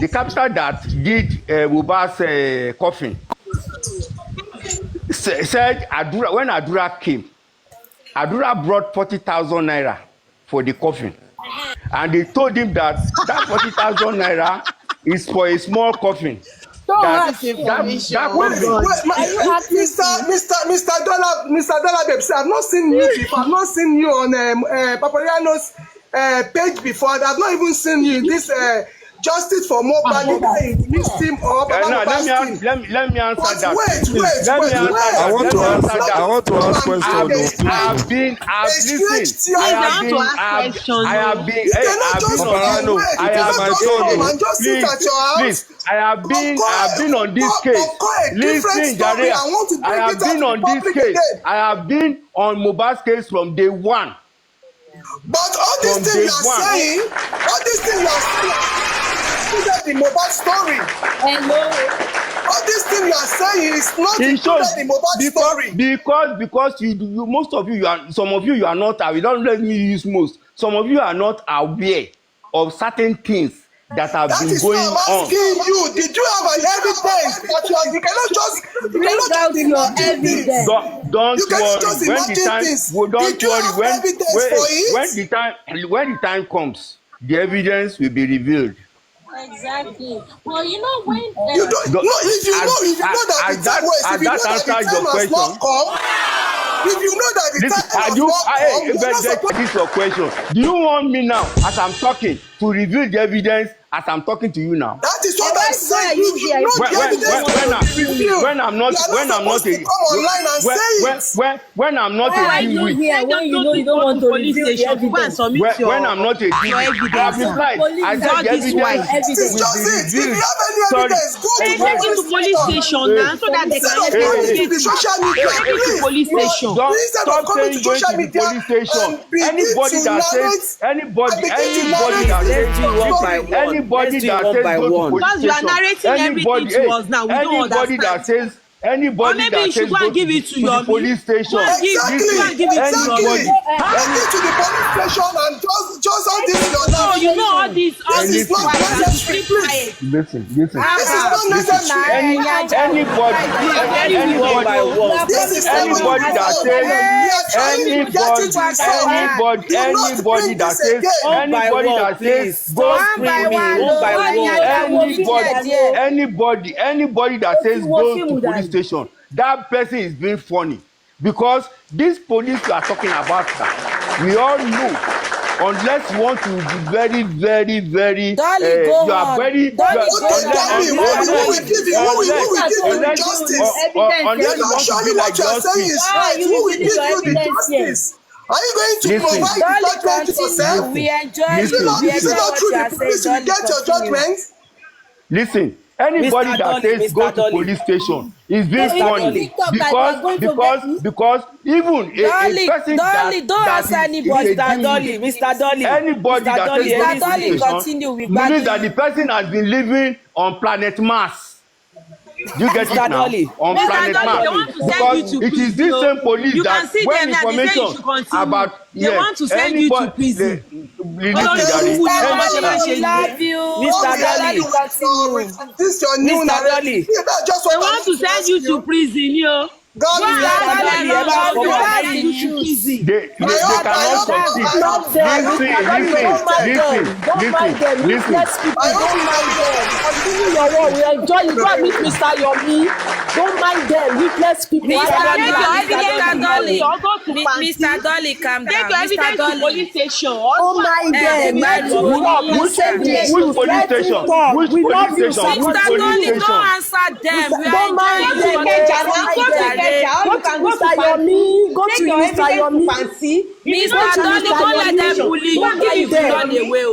that did Mohbad's coffin said when Adura came, Adura brought 40,000 naira for the coffin, and they told him that 40,000 naira is for a small coffin. That Mr. Dollar Babes, I've not seen you before. I've not seen you on Paparaino's page before. I've not even seen you in this justice for mohbad. Let me answer that. I want to ask questions. I have been on this case. Listen, Jare, I have been on this case. I have been on Mohbad's case from day one. But all these things you are saying, the Mohbad story. All these things you are saying is not included in Mohbad story. Because you most of you are, some of you are not. We don't let me use most. Some of you are not aware of certain things that have been going on. That is why I'm asking you. Did you have an evidence? But you cannot just imagine things. Don't worry. When the time comes, the evidence will be revealed. Exactly. Well, you know when if you know that the time has not come, if you know that the time has not come, this is your question. Do you want me now, as I'm talking, to reveal the evidence as I'm talking to you now? That is what I'm saying. You know the evidence when I'm not a DWIT. When you know you don't want to police station, go and submit your when I'm not a DWIT, I said the evidence If you have any evidence, go to police station now so that they can investigate the social media. To police station. Stop saying going to the police station. Anybody that says anybody that says because you are narrating everything to us now, we don't understand. Anybody that says go give it to your police station. Exactly. Take it to the police station and just all this your life. No, you know all this is not necessary. Listen. This is not necessary. Anybody that says go to police station, that person is being funny, because this police you are talking about that we all know, unless you want to be very you are very Are you going to provide the judgment yourself? We enjoy Is it not true the police will get your judgment? Listen, Anybody Mr. that Dolly, says go Mr. to Dolly. police station is being Mr. funny Dolly. because even a person Dolly, don't that answer is anybody. a Mr. Dolly, Mr. Dolly. anybody Mr. that Dolly, says go Mr. to Dolly, police continue station with means that Gbadu. the person has been living on planet Mars. Do you get it Mr. now? Dolly. On Mr. planet Dolly, Mars. they want to send Because you to it is prison. this same police You can that see when them now. They say you information should continue. about They want to send you to prison. Okay, We love you. Mr. Dolly. with this your new Mr. narrative. Dolly. See, that's just They what I want to need to send ask you to you. prison, yo. God Go is and Mr. answer Dolly, them. ẹ bá They fọwọ́ want to ayé send yín. you to prison. they cannot succeed. I hope Listen, listen. I hope you mind them. Continue your work. We enjoy you. Go and meet Mr. Yomi. Don't mind them. Weakness people. Mr. Dolly, Mr. Dolly. Mr. Dolly, calm Take down. your Mr. evidence to Dolly. police station. Don't mind them. Let Gbadu. him talk. We send the issues. Let him talk. We love you, sir. Mr. Dolly, Continue. don't answer them. We are Don't mind enjoying them. this Don't mind them. Go to Mr. Yomi. Go to Mr. Yomi. Mr. Dolly, don't let them bully you if you run away. Oh.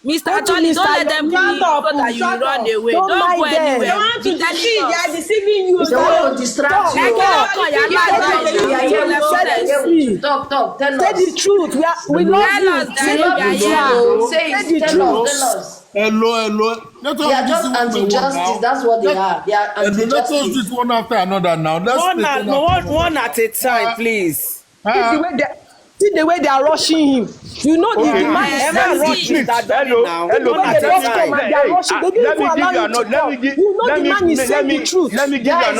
Mr. Dolly, don't let them bully you so that you run away. Don't go anywhere. They want to deceive. They are deceiving you. They want to distract you. Talk. Tell us. Say the truth. We love you. Say the truth. Hello. Let They are just anti-justice. That's what they are. They are Let us do anti-justice. this one after another now. One at a time, please. See the way they are rushing him. You know the man is very Please, Mr. Dolly hello. now. They just come and they are rushing. They didn't even allow you to talk. You know the man is saying the truth. Let me give you another.